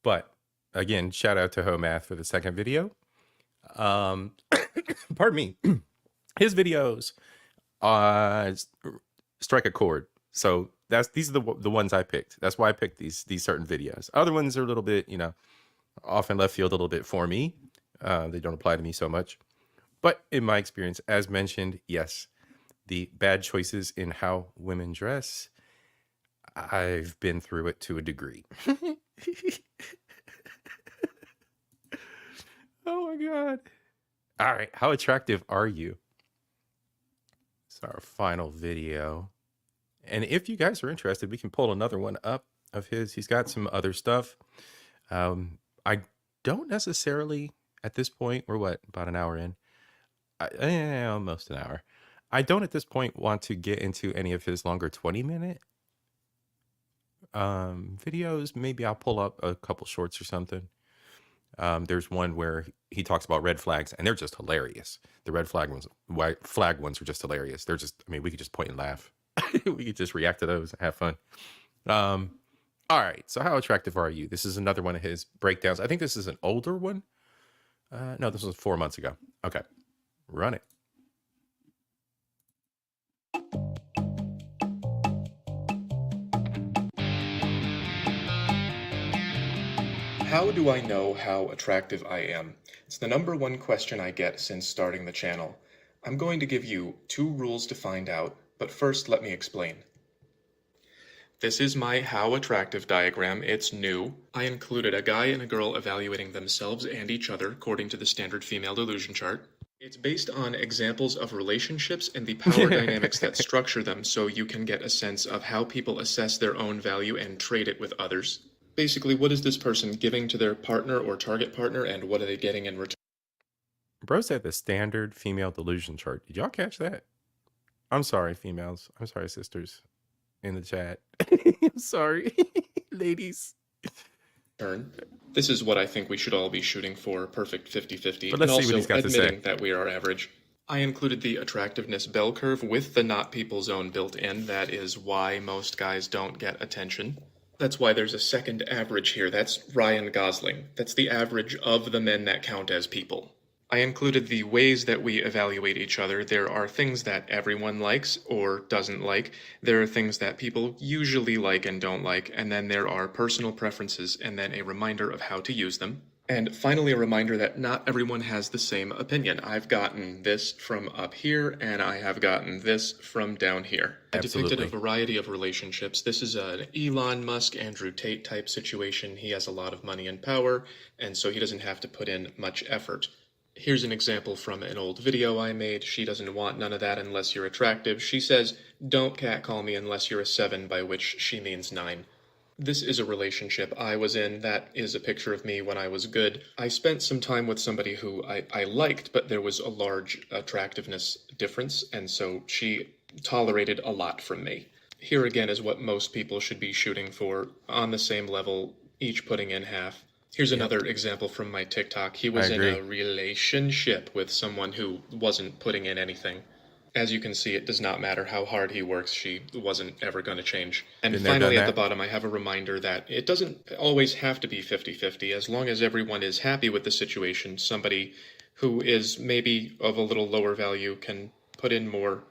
But again, shout out to Homath for the second video. Pardon me. His videos strike a chord. So these are the ones I picked. That's why I picked these certain videos. Other ones are a little bit, off in left field a little bit for me. They don't apply to me so much. But in my experience, as mentioned, yes, the bad choices in how women dress, I've been through it to a degree. Oh my God. All right. How attractive are you? It's our final video. And if you guys are interested, we can pull another one up of his. He's got some other stuff. I don't necessarily, at this point, we're what, about an hour in? Almost an hour. I don't at this point want to get into any of his longer 20-minute videos. Maybe I'll pull up a couple shorts or something. There's one where he talks about red flags, and they're just hilarious. The red flag ones, white flag ones are just hilarious. They're just, we could just point and laugh. We could just react to those and have fun. All right. So how attractive are you? This is another one of his breakdowns. I think this is an older one. No, this was 4 months ago. Okay. Run it. How do I know how attractive I am? It's the #1 question I get since starting the channel. I'm going to give you 2 rules to find out, but first let me explain. This is my how attractive diagram. It's new. I included a guy and a girl evaluating themselves and each other according to the standard female delusion chart. It's based on examples of relationships and the power dynamics that structure them, so you can get a sense of how people assess their own value and trade it with others. Basically, what is this person giving to their partner or target partner, and what are they getting in return? Bro said the standard female delusion chart. Did y'all catch that? I'm sorry, females. I'm sorry, sisters in the chat. I'm sorry, ladies. This is what I think we should all be shooting for, perfect 50-50, But let's and see what he's also got to say. admitting that we are average. I included the attractiveness bell curve with the not people zone built in. That is why most guys don't get attention. That's why there's a second average here. That's Ryan Gosling. That's the average of the men that count as people. I included the ways that we evaluate each other. There are things that everyone likes or doesn't like. There are things that people usually like and don't like. And then there are personal preferences, and then a reminder of how to use them. And finally, a reminder that not everyone has the same opinion. I've gotten this from up here, and I have gotten this from down here. I depicted a variety of relationships. This is an Elon Musk, Andrew Tate type situation. He has a lot of money and power, and so he doesn't have to put in much effort. Here's an example from an old video I made. She doesn't want none of that unless you're attractive. She says, don't catcall me unless you're a 7, by which she means 9. This is a relationship I was in. That is a picture of me when I was good. I spent some time with somebody who I liked, but there was a large attractiveness difference, and so she tolerated a lot from me. Here again is what most people should be shooting for, on the same level, each putting in half. Here's another example from my TikTok. He was in a relationship with someone who wasn't putting in anything. As you can see, it does not matter how hard he works, she wasn't ever going to change. And Been there, finally, done at the that. bottom, I have a reminder that it doesn't always have to be 50-50. As long as everyone is happy with the situation, somebody who is maybe of a little lower value can put in more,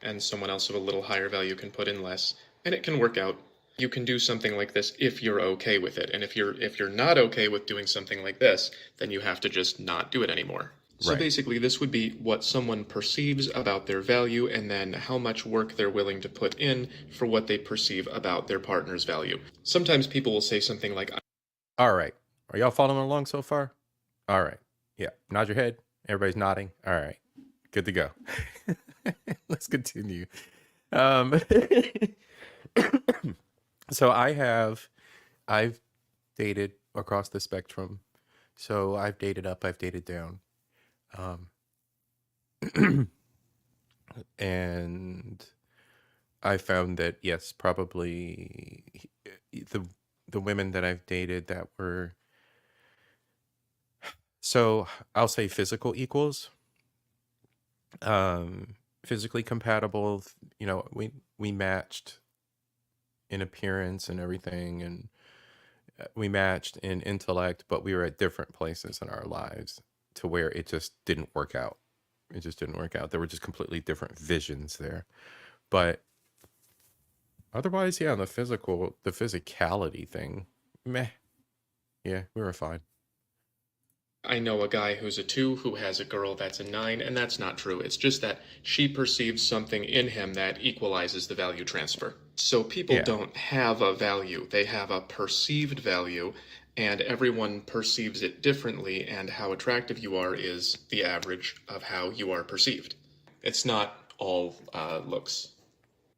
and someone else of a little higher value can put in less, and it can work out. You can do something like this if you're okay with it, and if you're not okay with doing something like this, then you have to just not do it anymore. So Right. basically, this would be what someone perceives about their value and then how much work they're willing to put in for what they perceive about their partner's value. Sometimes people will say something like, All right. Are y'all following along so far? All right. Yeah. Nod your head. Everybody's nodding. All right. Good to go. Let's continue. Um, so I've dated across the spectrum. So I've dated up, I've dated down. And I found that yes, probably the women that I've dated that were, so I'll say physical equals, physically compatible. You know, we matched in appearance and everything, and we matched in intellect, but we were at different places in our lives to where it just didn't work out. It just didn't work out. There were just completely different visions there. But otherwise, yeah, the physicality thing, meh. Yeah, we were fine. I know a guy who's a 2 who has a girl that's a 9, and that's not true. It's just that she perceives something in him that equalizes the value transfer. So people Yeah. don't have a value, they have a perceived value, and everyone perceives it differently, and how attractive you are is the average of how you are perceived. It's not all looks.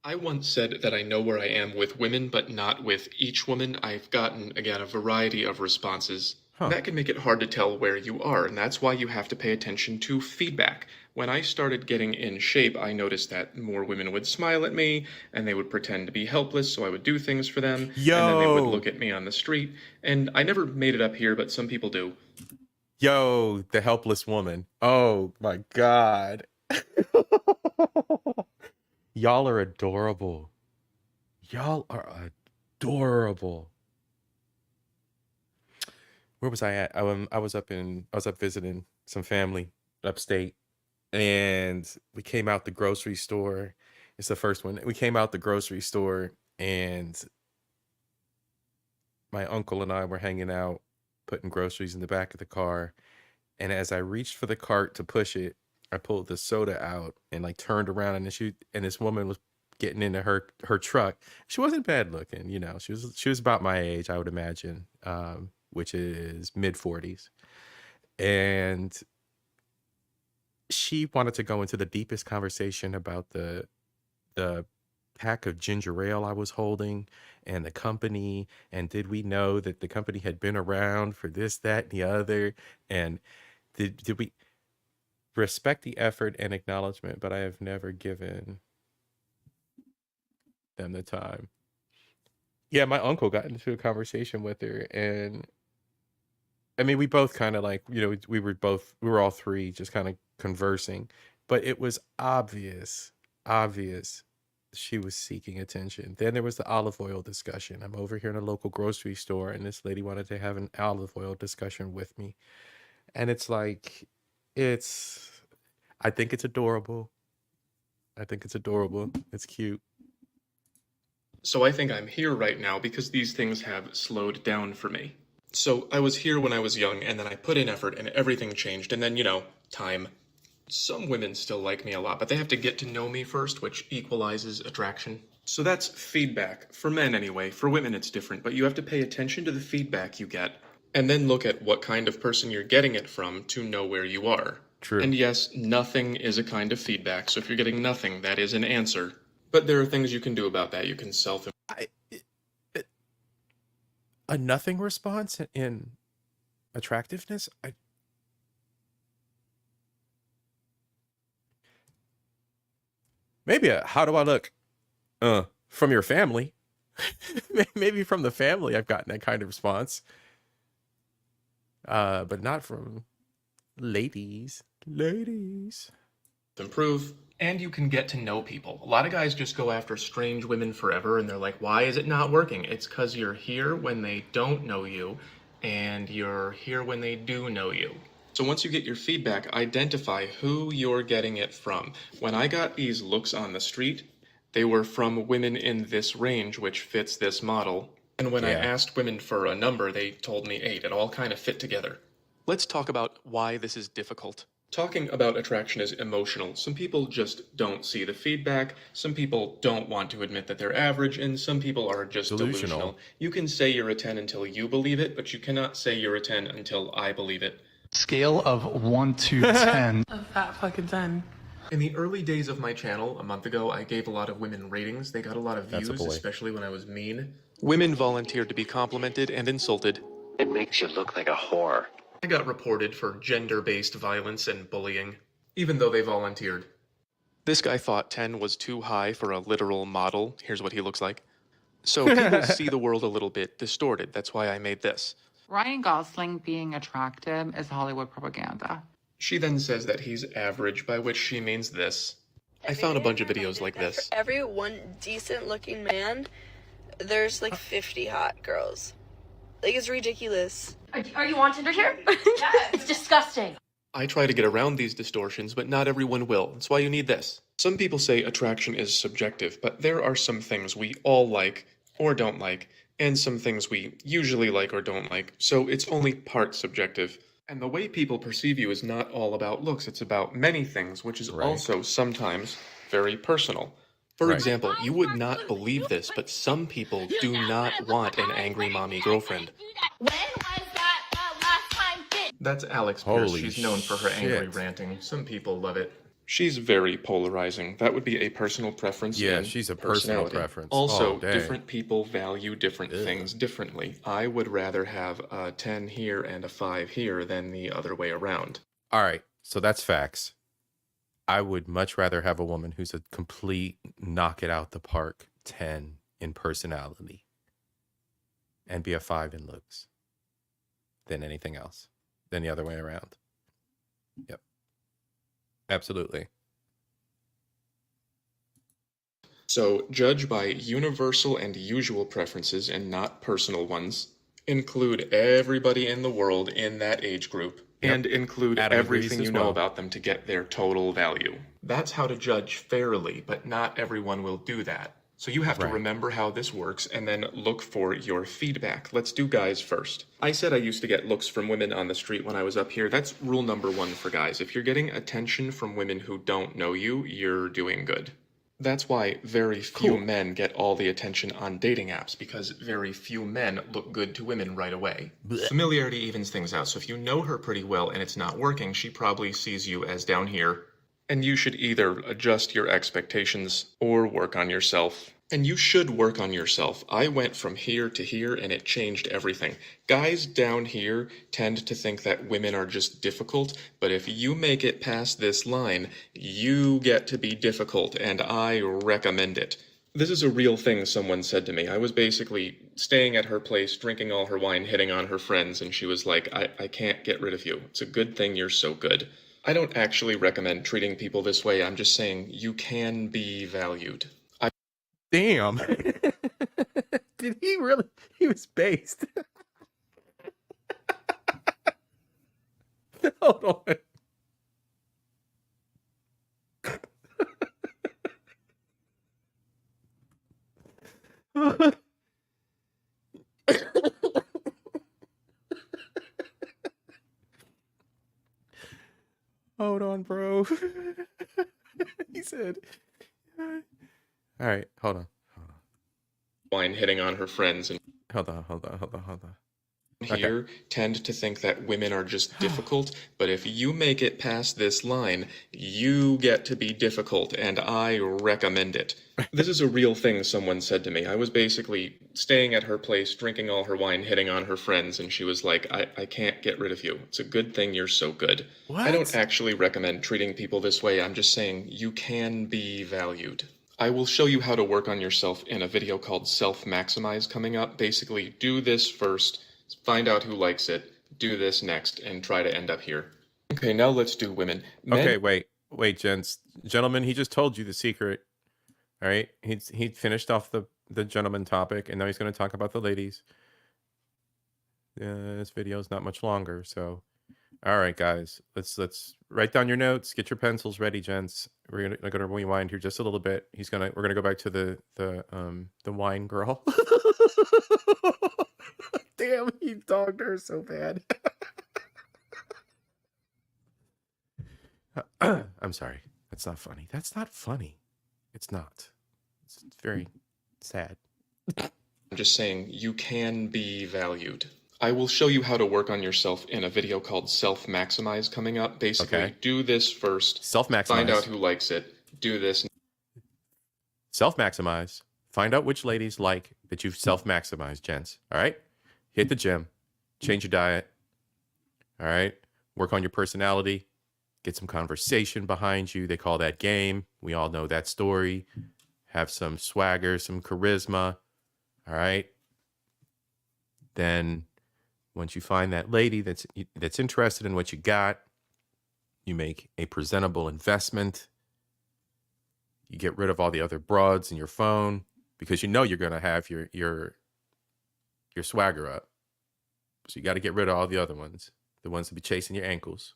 I once said that I know where I am with women, but not with each woman. I've gotten, again, a variety of responses. Huh. That can make it hard to tell where you are, and that's why you have to pay attention to feedback. When I started getting in shape, I noticed that more women would smile at me, and they would pretend to be helpless, so I would do things for them, and then they would Yo. look at me on the street. And I never made it up here, but some people do. Yo, the helpless woman. Oh my God. Y'all are adorable. Y'all are adorable. Where was I at? I was up visiting some family upstate, and we came out the grocery store. It's the first one. We came out the grocery store, and my uncle and I were hanging out, putting groceries in the back of the car. And as I reached for the cart to push it, I pulled the soda out and like turned around, and this woman was getting into her truck. She wasn't bad looking, you know. She was about my age, I would imagine, which is mid-40s. And she wanted to go into the deepest conversation about the pack of ginger ale I was holding and the company, and did we know that the company had been around for this, that, and the other, and did we respect the effort and acknowledgement, but I have never given them the time. Yeah, my uncle got into a conversation with her, and I mean, we both kind of like, you know, we were all three just kind of conversing, but it was obvious she was seeking attention. Then there was the olive oil discussion. I'm over here in a local grocery store, and this lady wanted to have an olive oil discussion with me. And it's like, I think it's adorable. It's cute. So I think I'm here right now because these things have slowed down for me. So I was here when I was young, and then I put in effort, and everything changed, and then, you know, time. Some women still like me a lot, but they have to get to know me first, which equalizes attraction. So that's feedback, for men anyway. For women it's different, but you have to pay attention to the feedback you get, and then look at what kind of person you're getting it from to know where you are. True. And yes, nothing is a kind of feedback, so if you're getting nothing, that is an answer. But there are things you can do about that. You can A nothing response in attractiveness? Maybe how do I look? From your family. Maybe from the family I've gotten that kind of response. But not from ladies. Ladies. improve, and you can get to know people. A lot of guys just go after strange women forever, and they're like, why is it not working? It's because you're here when they don't know you, and you're here when they do know you. So once you get your feedback, identify who you're getting it from. When I got these looks on the street, they were from women in this range, which fits this model. And when I asked women for a number, they told me 8. It all kind of fit together. Let's talk about why this is difficult. Talking about attraction is emotional. Some people just don't see the feedback, some people don't want to admit that they're average, and some people are just delusional. You can say you're a 10 until you believe it, but you cannot say you're a 10 until I believe it. Scale of 1 to 10. A fat fucking 10. In the early days of my channel, a month ago, I gave a lot of women ratings. They got a lot of views, especially when I was mean. Women volunteered to be complimented and insulted. It makes you look like a whore. I got reported for gender-based violence and bullying, even though they volunteered. This guy thought 10 was too high for a literal model. Here's what he looks like. So people see the world a little bit distorted. That's why I made this. Ryan Gosling being attractive is Hollywood propaganda. She then says that he's average, by which she means this. I found a bunch of videos like this. For every one decent looking man, there's like 50 hot girls. Like, it's ridiculous. Are you on Tinder here? Yes. It's disgusting. I try to get around these distortions, but not everyone will. That's why you need this. Some people say attraction is subjective, but there are some things we all like or don't like, and some things we usually like or don't like, so it's only part subjective. And the way people perceive you is not all about looks, it's about many things, which is also sometimes very personal. For example, you would not believe this, but some people do not want an angry mommy girlfriend. When was that the last time? That's Alex Pierce. She's known for her angry ranting. Some people love it. She's very polarizing. That would be a personal preference. Yeah, she's a personal preference. Also, different people value different things differently. I would rather have a 10 here and a 5 here than the other way around. All right, so that's facts. I would much rather have a woman who's a complete knock it out the park 10 in personality and be a 5 in looks than anything else, than the other way around. Yep. Absolutely. So, judge by universal and usual preferences and not personal ones. Include everybody in the world in that age group. And include everything you know about them to get their total value. That's how to judge fairly, but not everyone will do that. So you have to remember how this works and then look for your feedback. Let's do guys first. I said I used to get looks from women on the street when I was up here. That's rule number 1 for guys. If you're getting attention from women who don't know you, you're doing good. That's why very few men get all the attention on dating apps, because very few men look good to women right away. Familiarity evens things out, so if you know her pretty well and it's not working, she probably sees you as down here. And you should either adjust your expectations or work on yourself. And you should work on yourself. I went from here to here and it changed everything. Guys down here tend to think that women are just difficult, but if you make it past this line, you get to be difficult, and I recommend it. This is a real thing someone said to me. I was basically staying at her place, drinking all her wine, hitting on her friends, and she was like, I can't get rid of you. It's a good thing you're so good. I don't actually recommend treating people this way. I'm just saying you can be valued. Damn. Did he really? He was based. Hold on. Hold on, bro. He said, all right, hold on. Wine hitting on her friends and Hold on. here tend to think that women are just difficult, but if you make it past this line, you get to be difficult, and I recommend it. This is a real thing someone said to me. I was basically staying at her place, drinking all her wine, hitting on her friends, and she was like, I can't get rid of you. It's a good thing you're so good. What? I don't actually recommend treating people this way. I'm just saying you can be valued. I will show you how to work on yourself in a video called Self-Maximize coming up. Basically, do this first, find out who likes it, do this next, and try to end up here. Okay, now let's do women. Okay, wait. Wait, gentlemen, he just told you the secret. All right, he finished off the gentleman topic, and now he's going to talk about the ladies. This video is not much longer, so all right, guys, let's write down your notes. Get your pencils ready, gents. We're gonna rewind here just a little bit. We're gonna go back to the wine girl. Damn, he dogged her so bad. I'm sorry. That's not funny. That's not funny. It's not. It's very sad. I'm just saying, you can be valued. I will show you how to work on yourself in a video called Self-Maximize coming up. Basically, do this first. Self-maximize. Find out who likes it. Do this. Self-maximize. Find out which ladies like that you've self-maximized, gents. All right? Hit the gym. Change your diet. All right? Work on your personality. Get some conversation behind you. They call that game. We all know that story. Have some swagger, some charisma. All right? Then once you find that lady that's interested in what you got, you make a presentable investment. You get rid of all the other broads in your phone because you know you're going to have your swagger up. So you got to get rid of all the other ones, the ones that be chasing your ankles.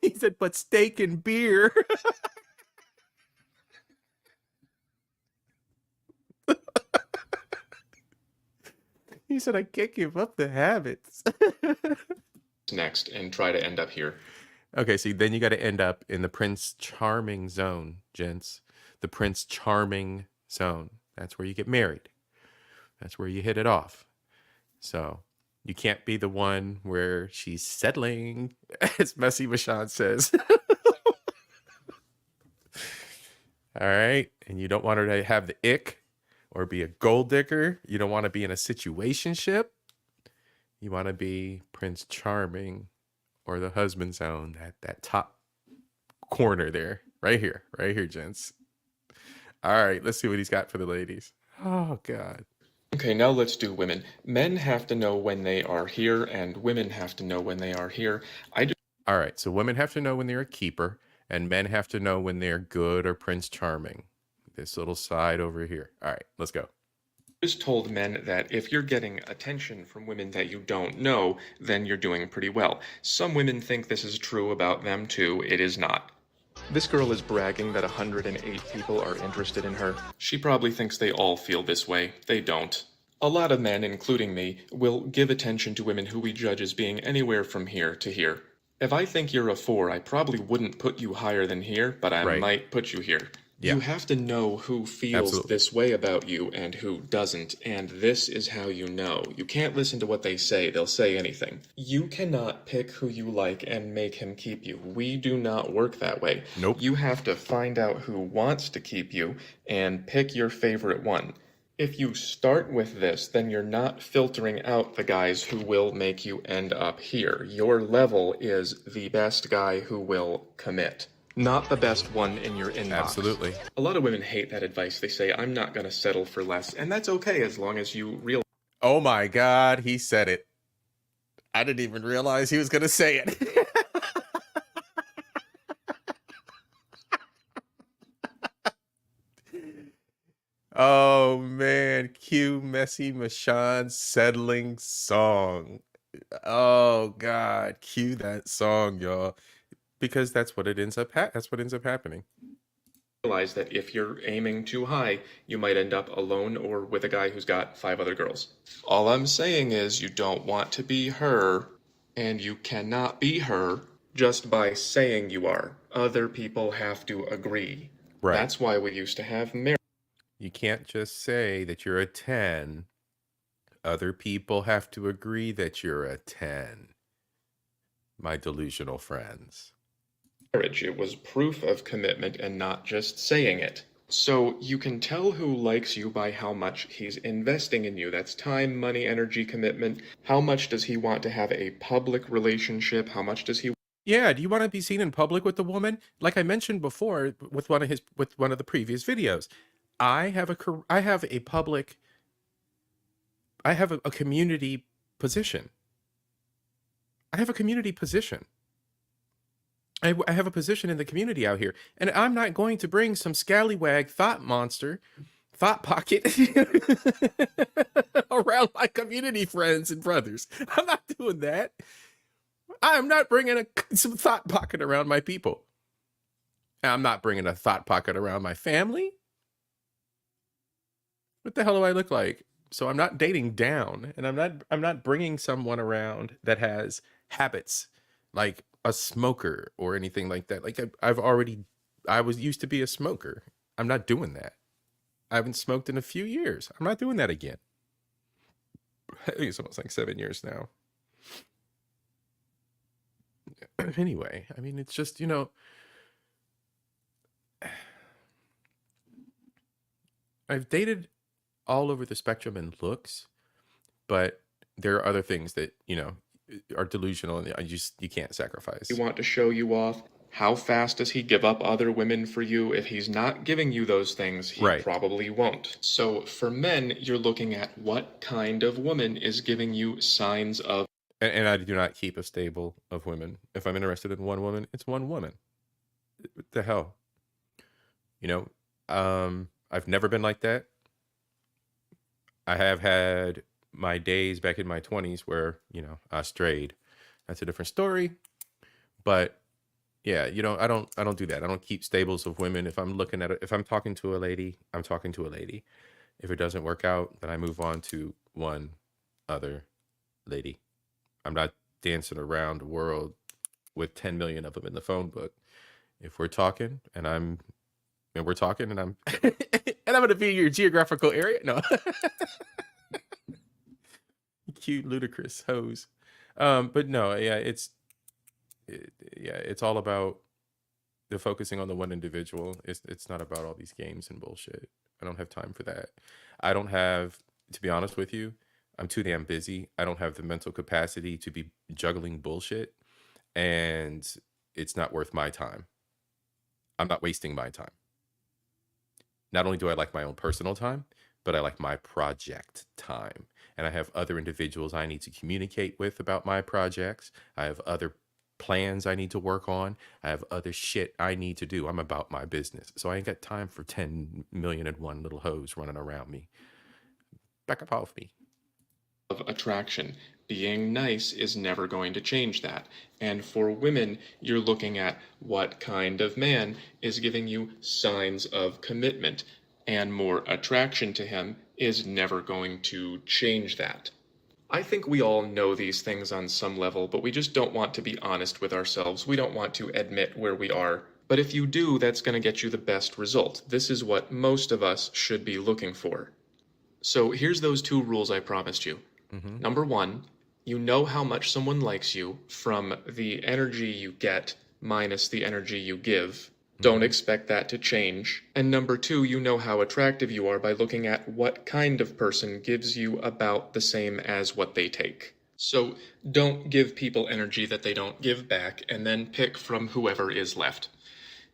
He said, but steak and beer. He said, I can't give up the habits. Next and try to end up here. Okay, so then you got to end up in the Prince Charming zone, gents. The Prince Charming zone. That's where you get married. That's where you hit it off. So you can't be the one where she's settling, as Messy Michonne says. All right. And you don't want her to have the ick or be a gold digger. You don't want to be in a situationship. You want to be Prince Charming or the husband zone, that top corner there. Right here, gents. All right, let's see what he's got for the ladies. Oh, God. Okay, now let's do women. Men have to know when they are here, and women have to know when they are here. All right, so women have to know when they're a keeper, and men have to know when they're good or Prince Charming. This little side over here. All right, let's go. Just told men that if you're getting attention from women that you don't know, then you're doing pretty well. Some women think this is true about them too. It is not. This girl is bragging that 108 people are interested in her. She probably thinks they all feel this way. They don't. A lot of men, including me, will give attention to women who we judge as being anywhere from here to here. If I think you're a 4, I probably wouldn't put you higher than here, but I might put you here. Yeah. You have to know who feels this way about you and who doesn't, and this is how you know. You can't listen to what they say. They'll say anything. You cannot pick who you like and make him keep you. We do not work that way. Nope. You have to find out who wants to keep you and pick your favorite one. If you start with this, then you're not filtering out the guys who will make you end up here. Your level is the best guy who will commit. Not the best one in your inbox. Absolutely. A lot of women hate that advice. They say, I'm not going to settle for less. And that's okay as long as you realize. Oh my God, he said it. I didn't even realize he was going to say it. Oh man, cue Messy Michonne's settling song. Oh God, cue that song, y'all. Because that's what it ends up happening. Realize that if you're aiming too high, you might end up alone or with a guy who's got 5 other girls. All I'm saying is you don't want to be her, and you cannot be her just by saying you are. Other people have to agree. Right. That's why we used to have marriage. You can't just say that you're a 10. Other people have to agree that you're a 10. My delusional friends. It was proof of commitment and not just saying it. So you can tell who likes you by how much he's investing in you. That's time, money, energy, commitment. How much does he want to have a public relationship? How much does he... Yeah, do you want to be seen in public with the woman? Like I mentioned before with one of the previous videos. I have a community position. I have a community position. I have a position in the community out here, and I'm not going to bring some scallywag thought monster, thought pocket around my community friends and brothers. I'm not doing that. I'm not bringing some thought pocket around my people. I'm not bringing a thought pocket around my family. What the hell do I look like? So I'm not dating down, and I'm not bringing someone around that has habits like a smoker or anything like that. Like I was used to be a smoker. I'm not doing that. I haven't smoked in a few years. I'm not doing that again. I think it's almost like 7 years now. Anyway, I mean, it's just, I've dated all over the spectrum in looks, but there are other things that, are delusional, and you can't sacrifice. You want to show you off. How fast does he give up other women for you? If he's not giving you those things, he Right. probably won't. So for men, you're looking at what kind of woman is giving you signs of. And I do not keep a stable of women. If I'm interested in one woman, it's one woman. What the hell? I've never been like that. I have had my days back in my 20s where, I strayed. That's a different story. But yeah, I don't do that. I don't keep stables of women. If I'm looking at it, if I'm talking to a lady, I'm talking to a lady. If it doesn't work out, then I move on to one other lady. I'm not dancing around the world with 10 million of them in the phone book. If we're talking and we're talking and I'm and I'm gonna be in your geographical area. No. Cute, ludicrous hose. But no, yeah, it's all about the focusing on the one individual. It's not about all these games and bullshit. I don't have time for that. I don't have, to be honest with you, I'm too damn busy. I don't have the mental capacity to be juggling bullshit, and it's not worth my time. I'm not wasting my time. Not only do I like my own personal time, but I like my project time. And I have other individuals I need to communicate with about my projects. I have other plans I need to work on. I have other shit I need to do. I'm about my business. So I ain't got time for 10 million and one little hoes running around me. Back up off me. Of attraction. Being nice is never going to change that. And for women, you're looking at what kind of man is giving you signs of commitment. And more attraction to him is never going to change that. I think we all know these things on some level, but we just don't want to be honest with ourselves. We don't want to admit where we are. But if you do, that's going to get you the best result. This is what most of us should be looking for. So here's those 2 rules I promised you. Mm-hmm. Number 1, you know how much someone likes you from the energy you get minus the energy you give. Don't expect that to change. And number 2, you know how attractive you are by looking at what kind of person gives you about the same as what they take. So don't give people energy that they don't give back, and then pick from whoever is left.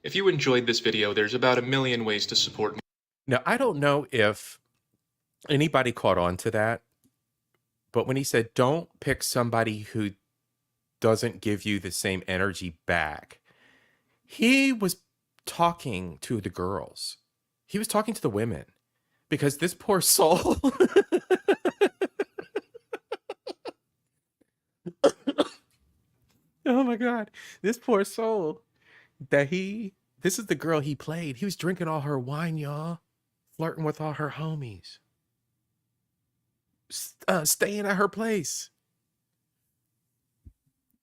If you enjoyed this video, there's about 1 million ways to support me. Now, I don't know if anybody caught on to that, but when he said, don't pick somebody who doesn't give you the same energy back, he was talking to the girls. He was talking to the women, because this poor soul. Oh my God. This poor soul this is the girl he played. He was drinking all her wine, y'all, flirting with all her homies, staying at her place.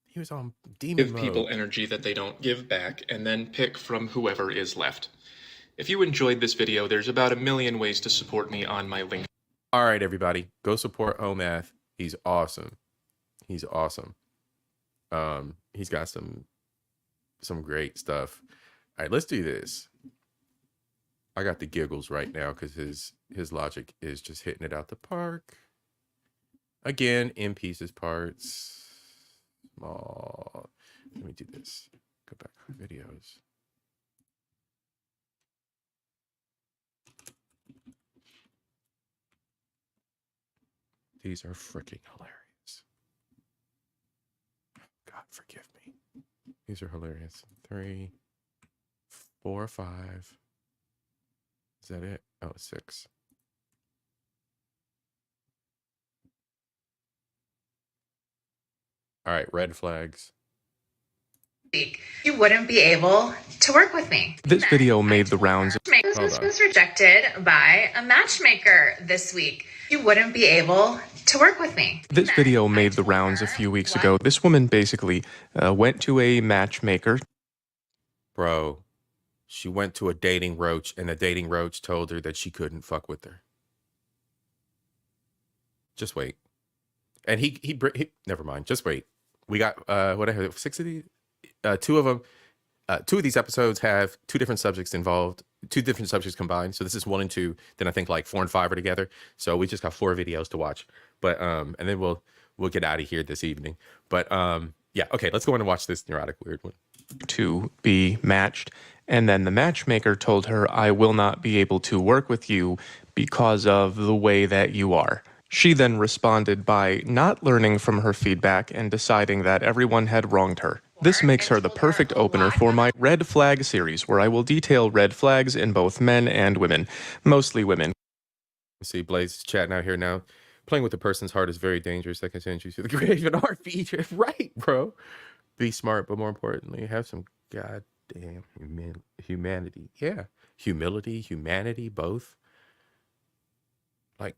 He was on demon Give mode. people energy that they don't give back, and then pick from whoever is left. If you enjoyed this video, there's about 1 million ways to support me on my link. All right, everybody, go support Omath. He's awesome. He's awesome. He's got some great stuff. All right, let's do this. I got the giggles right now because his logic is just hitting it out the park. Again, in pieces, parts. Small. Let me do this. Go back to videos. These are freaking hilarious. God forgive me. These are hilarious. 3, 4, 5. Is that it? Oh, 6. All right, red flags. You wouldn't be able to work with me. This video made the rounds. Hold on. Was rejected by a matchmaker this week. You wouldn't be able to work with me. This video made the rounds a few weeks ago. This woman basically went to a matchmaker. Bro, she went to a dating roach, and the dating roach told her that she couldn't fuck with her. Just wait. And he never mind. Just wait. We got what I heard, 6 of these. 2 of them. 2 of these episodes have 2 different subjects involved, 2 different subjects combined. So this is 1 and 2. Then I think like 4 and 5 are together. So we just got 4 videos to watch. But and then we'll get out of here this evening. But yeah, okay, let's go in and watch this neurotic weird one. To be matched, and then the matchmaker told her, I will not be able to work with you because of the way that you are. She then responded by not learning from her feedback and deciding that everyone had wronged her. This makes her the perfect opener for my red flag series, where I will detail red flags in both men and women, mostly women. See Blaze chatting out here now. Playing with the person's heart is very dangerous. That can send you to the grave in our feature. Right, bro. Be smart, but more importantly, have some goddamn humanity. Yeah. Humility, humanity, both. Like,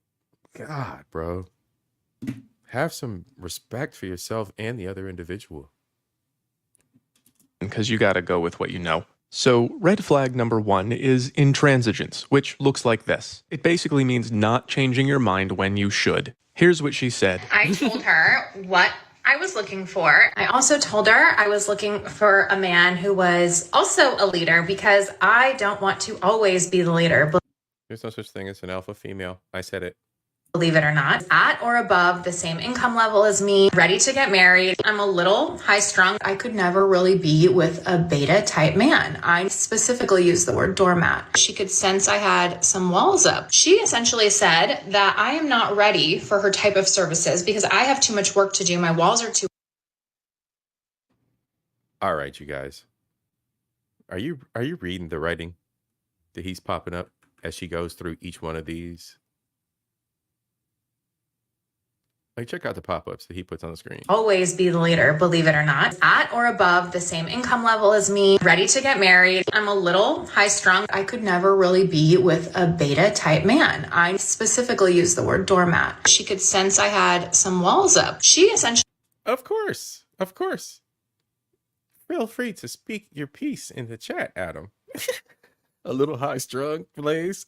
God, bro. Have some respect for yourself and the other individual. Because you gotta go with what you know. So, red flag number 1 is intransigence, which looks like this. It basically means not changing your mind when you should. Here's what she said. I told her what I was looking for. I also told her I was looking for a man who was also a leader because I don't want to always be the leader. There's no such thing as an alpha female. I said it. Believe it or not, at or above the same income level as me, ready to get married. I'm a little high strung. I could never really be with a beta type man. I specifically used the word doormat. She could sense I had some walls up. She essentially said that I am not ready for her type of services because I have too much work to do. My walls are too. All right, you guys. Are you reading the writing that he's popping up as she goes through each one of these? Like, check out the pop-ups that he puts on the screen. Always be the leader, believe it or not. At or above the same income level as me, ready to get married. I'm a little high strung. I could never really be with a beta type man. I specifically used the word doormat. She could sense I had some walls up. She essentially. Of course. Of course. Feel free to speak your piece in the chat, Adam. A little high strung, Blaze.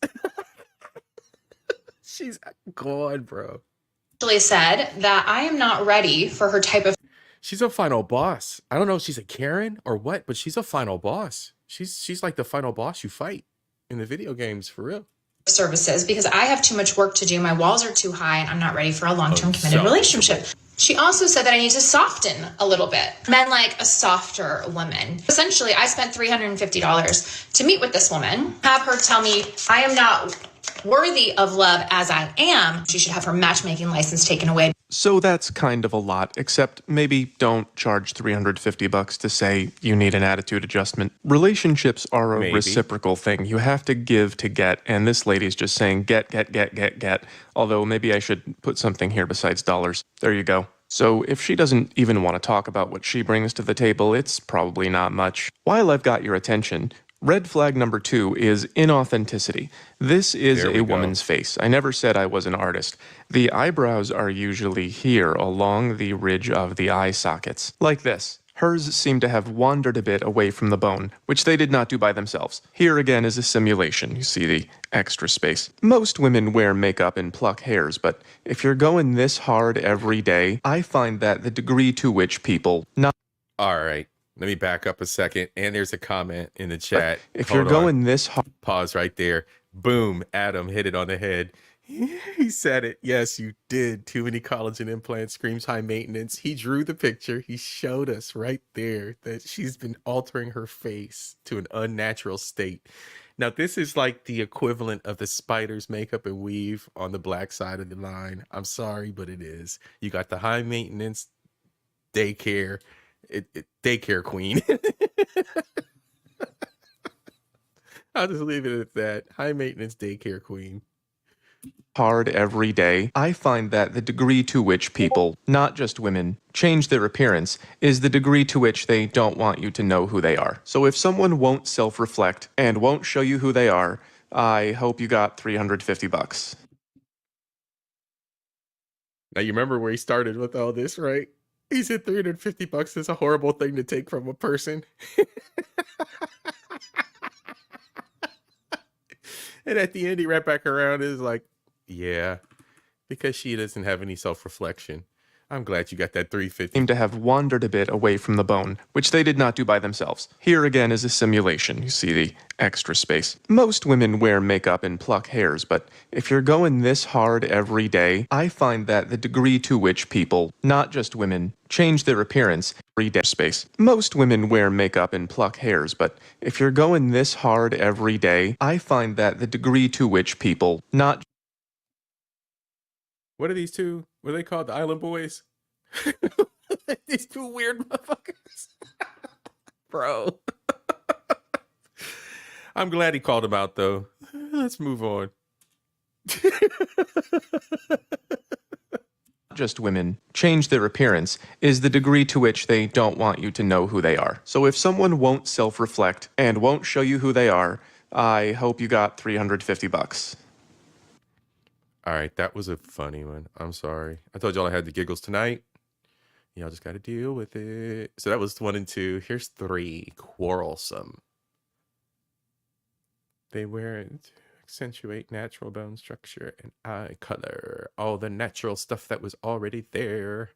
She's gone, bro. Said that I am not ready for her type of. She's a final boss. I don't know if she's a Karen or what, but she's a final boss. She's like the final boss you fight in the video games, for real. Services because I have too much work to do. My walls are too high and I'm not ready for a long-term committed relationship. She also said that I need to soften a little bit. Men like a softer woman. Essentially, I spent $350 to meet with this woman, have her tell me I am not worthy of love as I am. She should have her matchmaking license taken away. So that's kind of a lot, except maybe don't charge $350 to say you need an attitude adjustment. Relationships are a reciprocal thing. You have to give to get, and this lady's just saying get. Although maybe I should put something here besides dollars. There you go. So if she doesn't even want to talk about what she brings to the table, it's probably not much. While I've got your attention, red flag number 2 is inauthenticity. This is a woman's face. I never said I was an artist. The eyebrows are usually here along the ridge of the eye sockets, like this. Hers seem to have wandered a bit away from the bone, which they did not do by themselves. Here again is a simulation. You see the extra space. Most women wear makeup and pluck hairs, but if you're going this hard every day, I find that the degree to which people not. All right. Let me back up a second. And there's a comment in the chat. If you're going this hard. Pause right there. Boom. Adam hit it on the head. He said it. Yes, you did. Too many collagen implants, screams high maintenance. He drew the picture. He showed us right there that she's been altering her face to an unnatural state. Now, this is like the equivalent of the spider's makeup and weave on the black side of the line. I'm sorry, but it is. You got the high maintenance daycare, Daycare queen. I'll just leave it at that. High maintenance daycare queen. Hard every day, I find that the degree to which people, not just women, change their appearance is the degree to which they don't want you to know who they are. So if someone won't self-reflect and won't show you who they are, I hope you got $350. Now you remember where he started with all this, right? He said $350 is a horrible thing to take from a person. And at the end, he wrapped back around and is like, yeah, because she doesn't have any self-reflection. I'm glad you got that $350. Seem to have wandered a bit away from the bone, which they did not do by themselves. Here again is a simulation. You see the extra space. Most women wear makeup and pluck hairs, but if you're going this hard every day, I find that the degree to which people, not just women, change their appearance every day space. Most women wear makeup and pluck hairs, but if you're going this hard every day, I find that the degree to which people, not What are these two? What are they called? The Island Boys? These two weird motherfuckers. Bro. I'm glad he called them out, though. Let's move on. just women, change their appearance is the degree to which they don't want you to know who they are. So if someone won't self-reflect and won't show you who they are, I hope you got $350. All right, that was a funny one. I'm sorry. I told y'all I had the giggles tonight. Y'all just got to deal with it. So that was 1 and 2. Here's 3. Quarrelsome. They wear it to accentuate natural bone structure and eye color. All the natural stuff that was already there.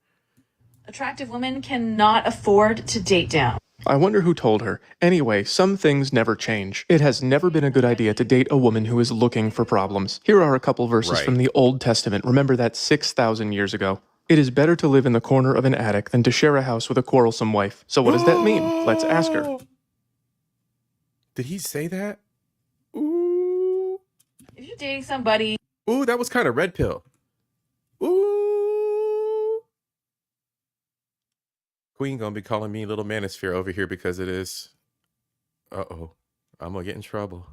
Attractive women cannot afford to date down. I wonder who told her. Anyway, some things never change. It has never been a good idea to date a woman who is looking for problems. Here are a couple verses from the Old Testament. Remember that 6,000 years ago. It is better to live in the corner of an attic than to share a house with a quarrelsome wife. So what does that mean? Let's ask her. Did he say that? If you're dating somebody... Ooh, that was kind of red pill. Ooh. Queen gonna be calling me little manosphere over here because it is. Uh-oh. I'm gonna get in trouble.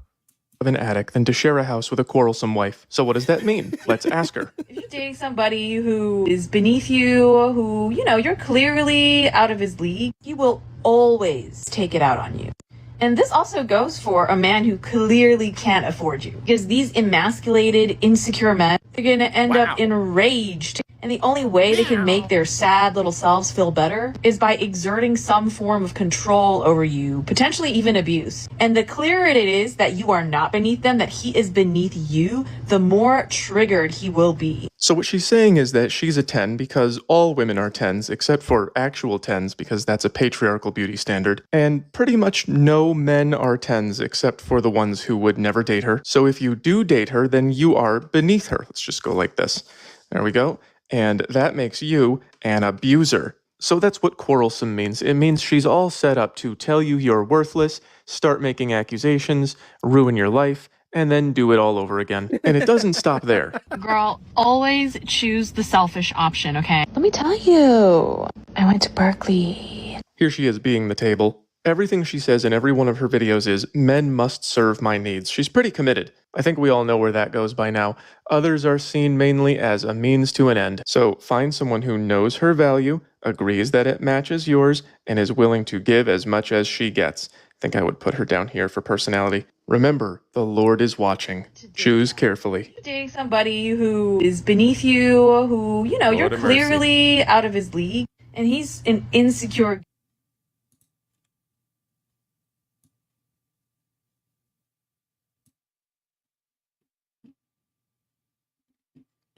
Of an attic than to share a house with a quarrelsome wife. So what does that mean? Let's ask her. If you're dating somebody who is beneath you, who, you know, you're clearly out of his league, he will always take it out on you. And this also goes for a man who clearly can't afford you. Because these emasculated, insecure men are going to end up enraged. And the only way they can make their sad little selves feel better is by exerting some form of control over you, potentially even abuse. And the clearer it is that you are not beneath them, that he is beneath you, the more triggered he will be. So what she's saying is that she's a 10 because all women are 10s, except for actual 10s because that's a patriarchal beauty standard. And pretty much no men are 10s except for the ones who would never date her. So if you do date her, then you are beneath her. Let's just go like this. There we go. And that makes you an abuser. So that's what quarrelsome means. It means she's all set up to tell you you're worthless, start making accusations, ruin your life, and then do it all over again. And it doesn't stop there. Girl, always choose the selfish option, okay? Let me tell you, I went to Berkeley. Here she is being the table. Everything she says in every one of her videos is, men must serve my needs. She's pretty committed. I think we all know where that goes by now. Others are seen mainly as a means to an end. So find someone who knows her value, agrees that it matches yours, and is willing to give as much as she gets. I think I would put her down here for personality. Remember, the Lord is watching. Choose carefully. You're dating somebody who is beneath you, who, you know, you're clearly out of his league, and he's an insecure.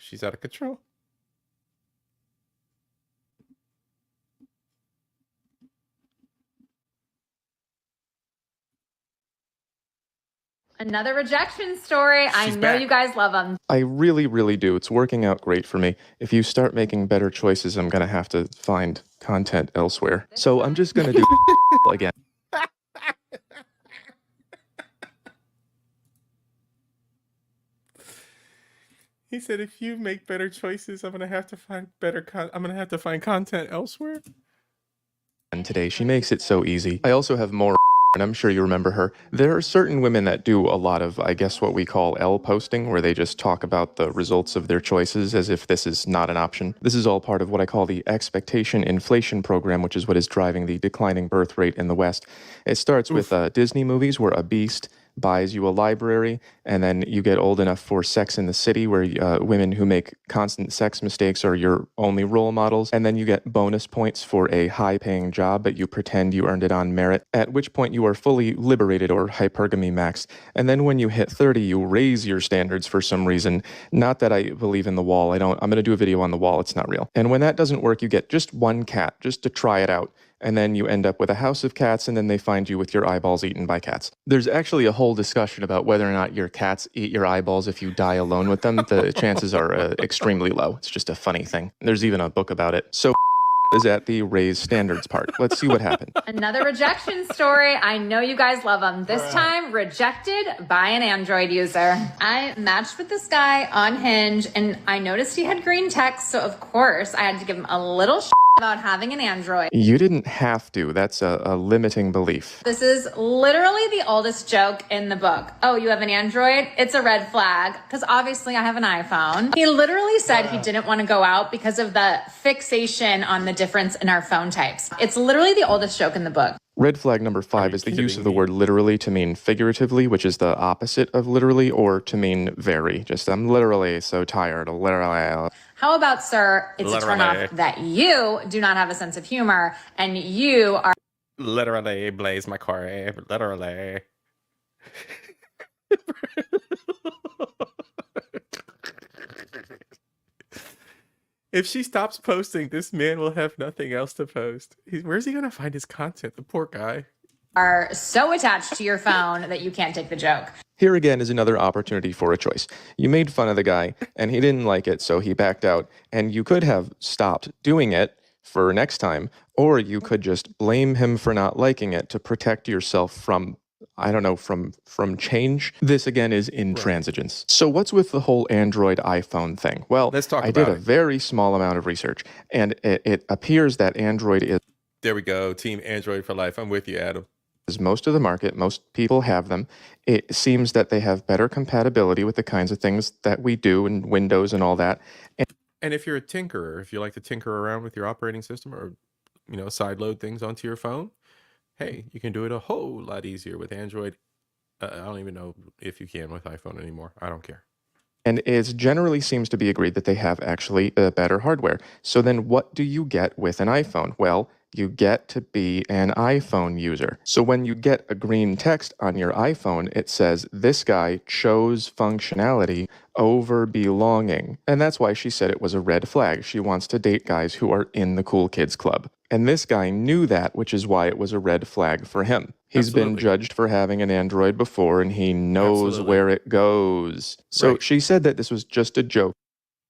She's out of control. Another rejection story. I know you guys love them. I really, really do. It's working out great for me. If you start making better choices, I'm going to have to find content elsewhere. So I'm just going to do again. He said, if you make better choices, I'm gonna have to find better I'm gonna have to find content elsewhere. today. She makes it so easy. I also have more, and I'm sure you remember her. There are certain women that do a lot of, I guess, what we call L posting, where they just talk about the results of their choices as if this is not an option. This is all part of what I call the expectation inflation program, which is what is driving the declining birth rate in the West. It starts with Disney movies where a beast buys you a library, and then you get old enough for Sex in the City, where women who make constant sex mistakes are your only role models, and then you get bonus points for a high-paying job, but you pretend you earned it on merit, at which point you are fully liberated or hypergamy maxed. And then when you hit 30, you raise your standards for some reason. Not that I believe in the wall. I'm going to do a video on the wall. It's not real. And when that doesn't work, you get just one cat, just to try it out. And then you end up with a house of cats, and then they find you with your eyeballs eaten by cats. There's actually a whole discussion about whether or not your cats eat your eyeballs if you die alone with them. The chances are extremely low. It's just a funny thing. There's even a book about it. So is at the raise standards part. Let's see what happened. Another rejection story. I know you guys love them. This time, rejected by an Android user. I matched with this guy on Hinge, and I noticed he had green text, so of course I had to give him a little about having an Android. You didn't have to. That's a limiting belief. This is literally the oldest joke in the book. Oh, you have an Android? It's a red flag, because obviously I have an iPhone. He literally said he didn't want to go out because of the fixation on the difference in our phone types. It's literally the oldest joke in the book. Red flag number 5 is the use of the word literally to mean figuratively, which is the opposite of literally, or to mean very. Just, I'm literally so tired, literally. How about, sir, it's a turnoff that you do not have a sense of humor and you are literally blaze my car, literally. If she stops posting, this man will have nothing else to post. Where's he going to find his content? The poor guy. Are so attached to your phone that you can't take the joke. Here again is another opportunity for a choice. You made fun of the guy, and he didn't like it, so he backed out. And you could have stopped doing it for next time, or you could just blame him for not liking it to protect yourself from, I don't know, from change. This again is intransigence. So what's with the whole Android iPhone thing? Well, let's talk I about did a very small amount of research, and it appears that Android is... There we go. Team Android for life. I'm with you, Adam. Is most of the market. Most people have them. It seems that they have better compatibility with the kinds of things that we do and Windows and all that. And if you're a tinkerer, if you like to tinker around with your operating system or, sideload things onto your phone, hey, you can do it a whole lot easier with Android. I don't even know if you can with iPhone anymore. I don't care. And it generally seems to be agreed that they have actually better hardware. So then what do you get with an iPhone? Well, you get to be an iPhone user. So when you get a green text on your iPhone, it says, this guy chose functionality over belonging. And that's why she said it was a red flag. She wants to date guys who are in the cool kids club. And this guy knew that, which is why it was a red flag for him. He's been judged for having an Android before, and he knows where it goes. So she said that this was just a joke.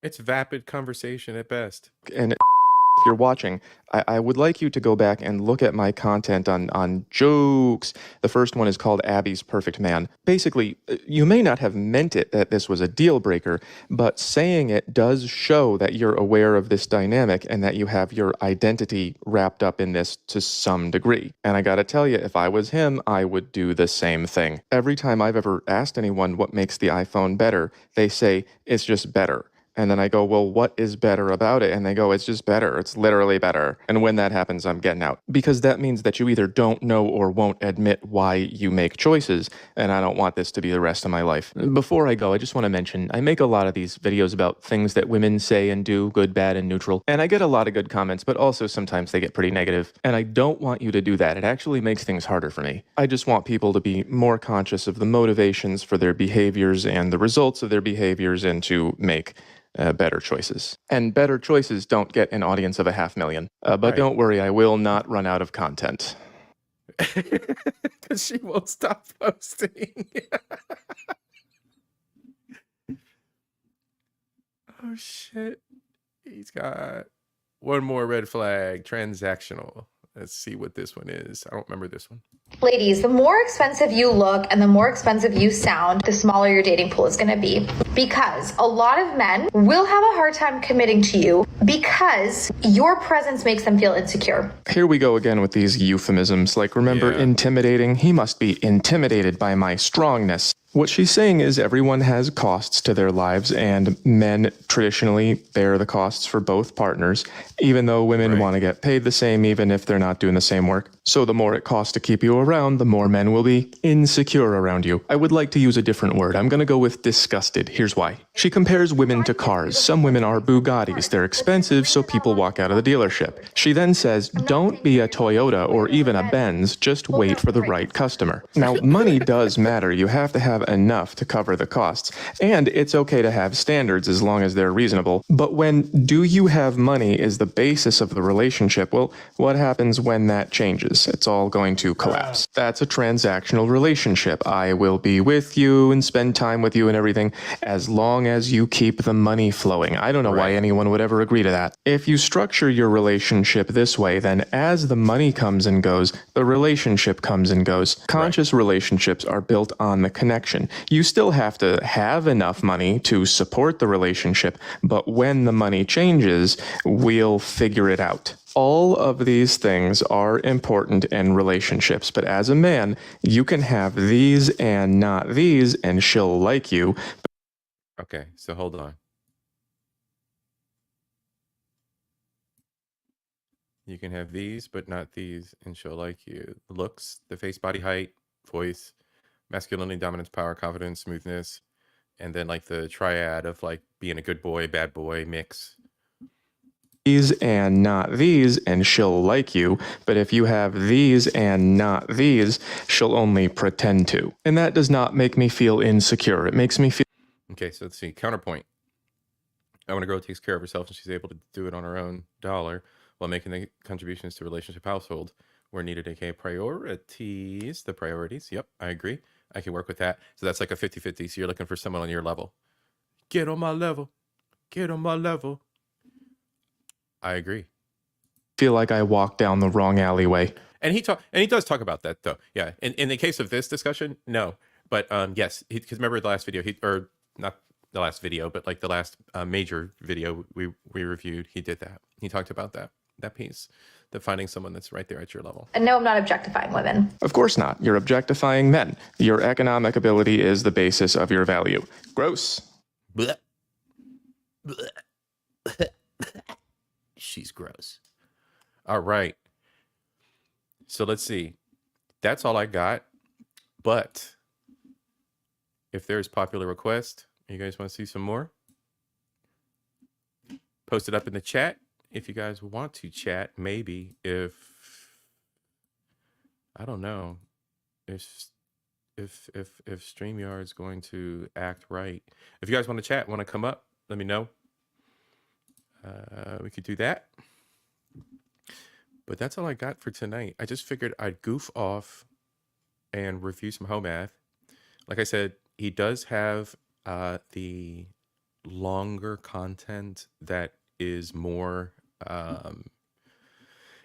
It's vapid conversation at best. And if you're watching, I would like you to go back and look at my content on jokes. The first one is called Abby's Perfect Man. Basically, you may not have meant it that this was a deal breaker, but saying it does show that you're aware of this dynamic and that you have your identity wrapped up in this to some degree. And I gotta tell you, if I was him, I would do the same thing. Every time I've ever asked anyone what makes the iPhone better, they say, it's just better. And then I go, well, what is better about it? And they go, it's just better. It's literally better. And when that happens, I'm getting out. Because that means that you either don't know or won't admit why you make choices. And I don't want this to be the rest of my life. Before I go, I just want to mention, I make a lot of these videos about things that women say and do, good, bad, and neutral. And I get a lot of good comments, but also sometimes they get pretty negative. And I don't want you to do that. It actually makes things harder for me. I just want people to be more conscious of the motivations for their behaviors and the results of their behaviors, and to make better choices. And better choices don't get an audience of 500,000. But don't worry, I will not run out of content. Because she won't stop posting. Oh, shit. He's got one more red flag, transactional. Let's see what this one is. I don't remember this one. Ladies, the more expensive you look and the more expensive you sound, the smaller your dating pool is going to be. Because a lot of men will have a hard time committing to you Because your presence makes them feel insecure. Here we go again with these euphemisms. Like, remember intimidating? He must be intimidated by my strongness. What she's saying is everyone has costs to their lives, and men traditionally bear the costs for both partners, even though women want to get paid the same even if they're not doing the same work. So the more it costs to keep you around, the more men will be insecure around you. I would like to use a different word. I'm going to go with disgusted. Here's why. She compares women to cars. Some women are Bugattis. They're expensive, so people walk out of the dealership. She then says, don't be a Toyota or even a Benz. Just wait for the right customer. Now, money does matter. You have to have enough to cover the costs. And it's okay to have standards as long as they're reasonable. But when do you have money is the basis of the relationship, well, what happens when that changes? It's all going to collapse. That's a transactional relationship. I will be with you and spend time with you and everything as long as you keep the money flowing. I don't know why anyone would ever agree to that. If you structure your relationship this way, then as the money comes and goes, the relationship comes and goes. Conscious relationships are built on the connection. You still have to have enough money to support the relationship, but when the money changes, we'll figure it out. All of these things are important in relationships, but as a man, you can have these and not these, and she'll like you. Okay, so hold on. You can have these, but not these, and she'll like you. Looks, the face, body, height, voice, masculinity, dominance, power, confidence, smoothness, and then like the triad of like being a good boy, bad boy mix. These and not these, and she'll like you. But if you have these and not these, she'll only pretend to. And that does not make me feel insecure. It makes me feel... Okay, so let's see. Counterpoint. I want a girl who takes care of herself and she's able to do it on her own dollar while making the contributions to relationship household where needed, aka priorities. The priorities. Yep, I agree. I can work with that. So that's like a 50-50. So you're looking for someone on your level. Get on my level. Get on my level. I agree. Feel like I walked down the wrong alleyway. And he does talk about that though. Yeah. In the case of this discussion, no. But yes, because remember the last video, or not the last video, but like the last major video we reviewed, he did that. He talked about that piece, the finding someone that's right there at your level. And no, I'm not objectifying women. Of course not. You're objectifying men. Your economic ability is the basis of your value. Gross. Blech. Blech. She's gross. All right. So let's see. That's all I got. But if there's popular request, you guys want to see some more? Post it up in the chat if you guys want to chat. Maybe if I don't know if StreamYard's going to act right. If you guys want to chat, want to come up, let me know. We could do that. But that's all I got for tonight. I just figured I'd goof off and review some home math. Like I said, he does have the longer content that is more,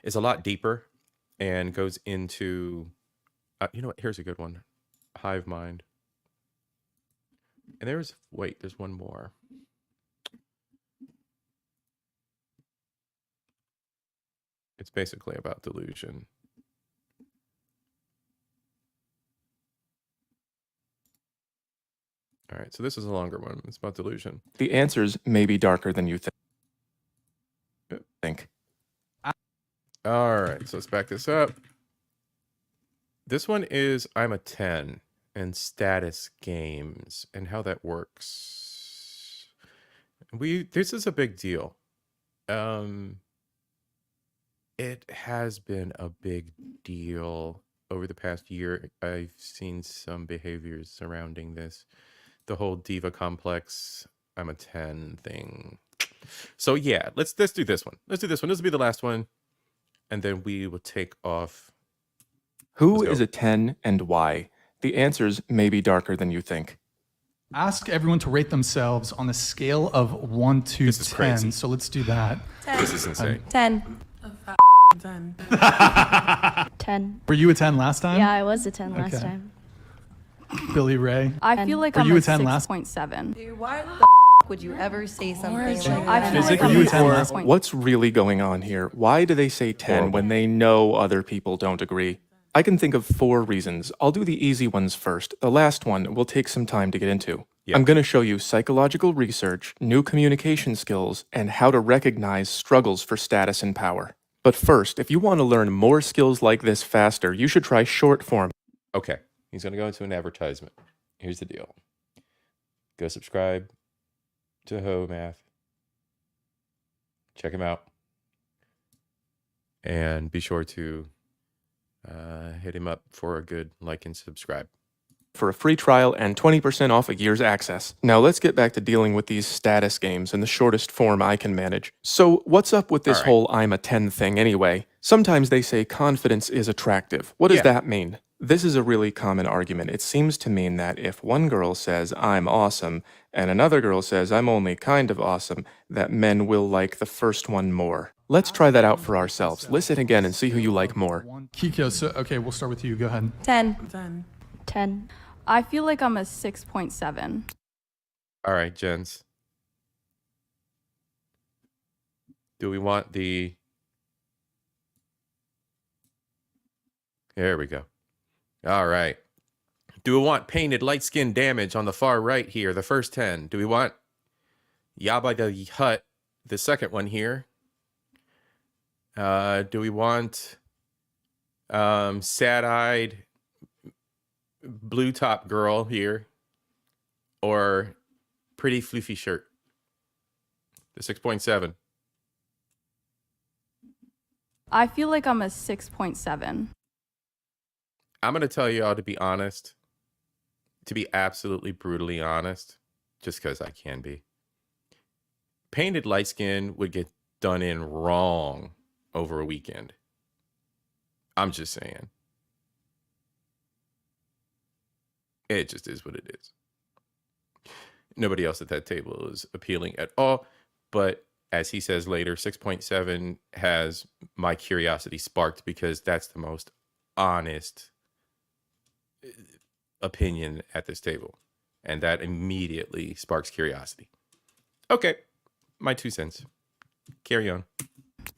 is a lot deeper and goes into, you know what, here's a good one. Hive Mind. And there's one more. It's basically about delusion. All right, so this is a longer one. It's about delusion. The answers may be darker than you think. All right, so let's back this up. This one is I'm a 10 and status games and how that works. This is a big deal. It has been a big deal over the past year. I've seen some behaviors surrounding this. The whole diva complex, I'm a 10 thing. So yeah, let's do this one. Let's do this one. This will be the last one. And then we will take off. Who is a 10 and why? The answers may be darker than you think. Ask everyone to rate themselves on a scale of 1 to 10. Crazy. So let's do that. 10. This is insane. 10. 10. 10. Were you a 10 last time? Yeah, I was a 10 last Okay. time. Billy Ray. I feel like Were I'm you a a 10 last? 6.7. Dude, why the would you ever say something like And that? for you, 4, what's really going on here? Why do they say 10 when they know other people don't agree? I can think of 4 reasons. I'll do the easy ones first. The last one will take some time to get into. I'm going to show you psychological research, new communication skills, and how to recognize struggles for status and power. But first, if you want to learn more skills like this faster, you should try short form. Okay, he's going to go into an advertisement. Here's the deal. Go subscribe to Ho Math. Check him out. And be sure to hit him up for a good like and subscribe. For a free trial and 20% off a year's access. Now let's get back to dealing with these status games in the shortest form I can manage. So what's up with this whole I'm a 10 thing anyway? Sometimes they say confidence is attractive. What does that mean? This is a really common argument. It seems to mean that if one girl says I'm awesome and another girl says I'm only kind of awesome, that men will like the first one more. Let's try that out for ourselves. Listen again and see who you like more. Kiko, so, okay, we'll start with you. Go ahead. 10. 10. I feel like I'm a 6.7. All right, gents. Do we want the... There we go. All right. Do we want painted light skin damage on the far right here, the first 10? Do we want Yabba the Hutt, the second one here? Do we want sad-eyed blue top girl here, or pretty floofy shirt? The 6.7. I feel like I'm a 6.7. I'm going to tell you all to be honest, to be absolutely brutally honest, just because I can be. Painted light skin would get done in wrong over a weekend. I'm just saying. It just is what it is. Nobody else at that table is appealing at all. But as he says later, 6.7 has my curiosity sparked because that's the most honest opinion at this table. And that immediately sparks curiosity. Okay, my 2 cents. Carry on.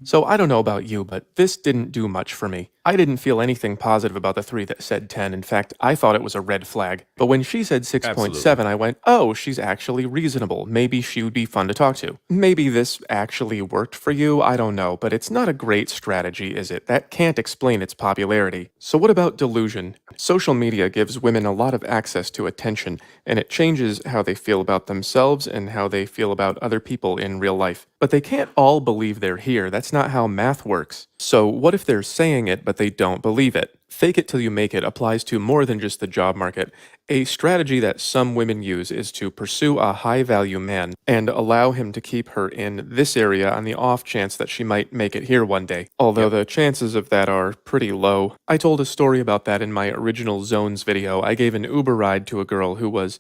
So I don't know about you, but this didn't do much for me. I didn't feel anything positive about the 3 that said 10. In fact, I thought it was a red flag. But when she said 6.7, I went, oh, she's actually reasonable. Maybe she would be fun to talk to. Maybe this actually worked for you, I don't know, but it's not a great strategy, is it? That can't explain its popularity. So what about delusion? Social media gives women a lot of access to attention, and it changes how they feel about themselves and how they feel about other people in real life. But they can't all believe they're here. That's not how math works. So what if they're saying it, but they don't believe it? Fake it till you make it applies to more than just the job market. A strategy that some women use is to pursue a high-value man and allow him to keep her in this area on the off chance that she might make it here one day. Although the chances of that are pretty low. I told a story about that in my original Zones video. I gave an Uber ride to a girl who was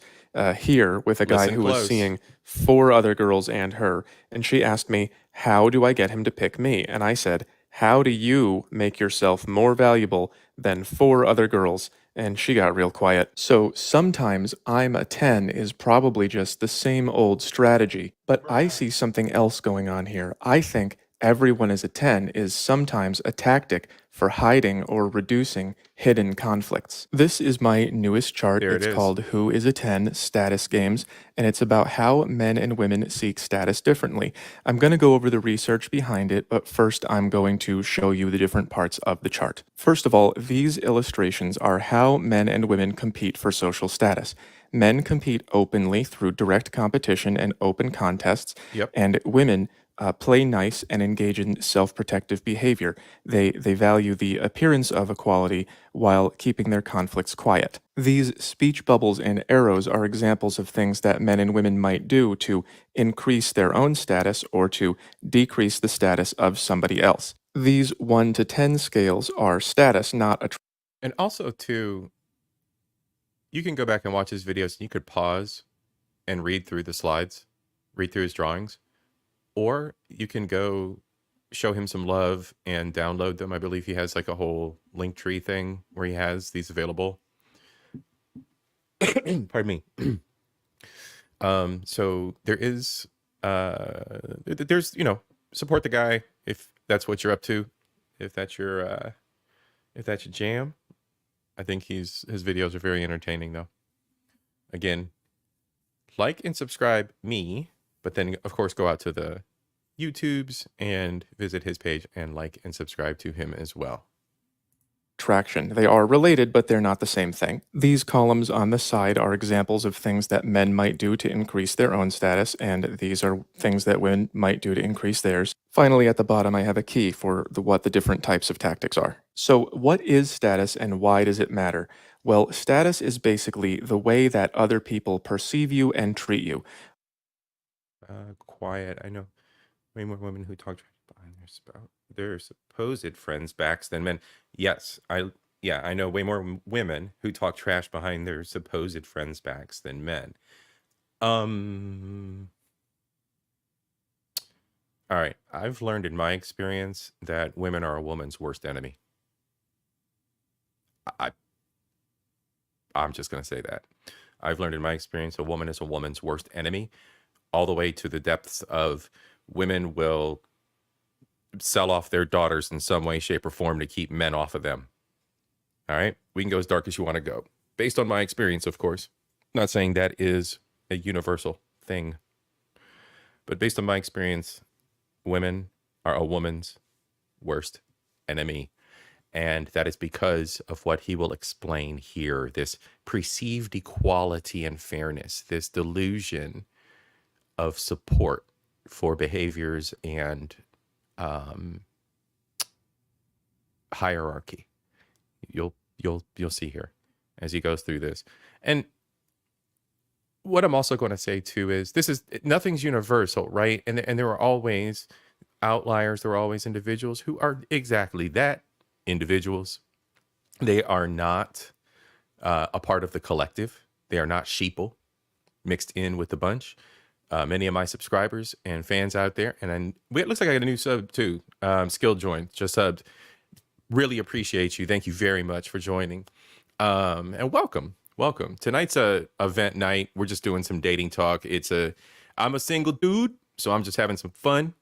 here with a guy who was seeing 4 other girls and her, and she asked me, how do I get him to pick me? And I said, how do you make yourself more valuable than 4 other girls? And she got real quiet. So sometimes I'm a 10 is probably just the same old strategy. But I see something else going on here. I think everyone is a 10 is sometimes a tactic for hiding or reducing hidden conflicts. This is my newest chart. It's called Who is a 10? Status Games, and it's about how men and women seek status differently. I'm going to go over the research behind it, but first I'm going to show you the different parts of the chart. First of all, these illustrations are how men and women compete for social status. Men compete openly through direct competition and open contests, and women play nice and engage in self-protective behavior. They value the appearance of equality while keeping their conflicts quiet. These speech bubbles and arrows are examples of things that men and women might do to increase their own status or to decrease the status of somebody else. These 1 to 10 scales are status, not a... And also, too, you can go back and watch his videos and you could pause and read through the slides, read through his drawings. Or you can go show him some love and download them. I believe he has like a whole link tree thing where he has these available. Pardon me. So there is, there's, support the guy if that's what you're up to, if that's your jam. I think his videos are very entertaining though. Again, like and subscribe me, but then of course go out to the YouTubes and visit his page and like and subscribe to him as well. Attraction. They are related, but they're not the same thing. These columns on the side are examples of things that men might do to increase their own status, and these are things that women might do to increase theirs. Finally, at the bottom, I have a key for what the different types of tactics are. So, what is status and why does it matter? Well, status is basically the way that other people perceive you and treat you. Quiet. I know way more women who talk behind their supposed friends' backs than men. Yes, I know way more women who talk trash behind their supposed friends' backs than men. All right, I've learned in my experience that women are a woman's worst enemy. I'm just going to say that. I've learned in my experience a woman is a woman's worst enemy, all the way to the depths of women will sell off their daughters in some way, shape, or form to keep men off of them. All right? We can go as dark as you want to go. Based on my experience, of course. Not saying that is a universal thing. But based on my experience, women are a woman's worst enemy. And that is because of what he will explain here, this perceived equality and fairness, this delusion of support for behaviors and hierarchy. You'll see here as he goes through this. And what I'm also going to say too is nothing's universal, right? And there are always outliers. There are always individuals who are exactly that, individuals. They are not a part of the collective. They are not sheeple mixed in with the bunch. Many of my subscribers and fans out there, and it looks like I got a new sub too. Skill Join just subbed. Really appreciate you. Thank you very much for joining. And welcome. Tonight's a event night. We're just doing some dating talk. I'm a single dude, so I'm just having some fun.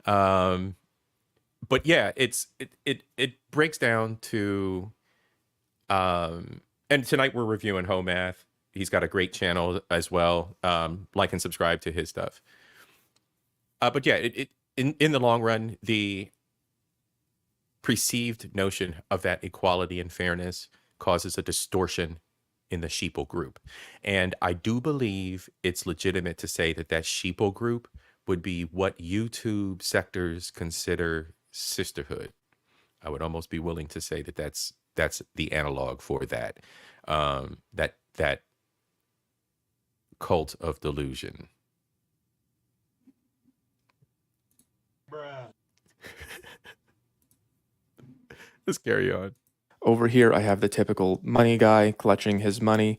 But yeah, it breaks down to and tonight we're reviewing Home Math. He's got a great channel as well. Like and subscribe to his stuff. But yeah, in the long run, the perceived notion of that equality and fairness causes a distortion in the sheeple group. And I do believe it's legitimate to say that sheeple group would be what YouTube sectors consider sisterhood. I would almost be willing to say that that's the analog for that. That cult of delusion. Bruh. Let's carry on. Over here, I have the typical money guy clutching his money.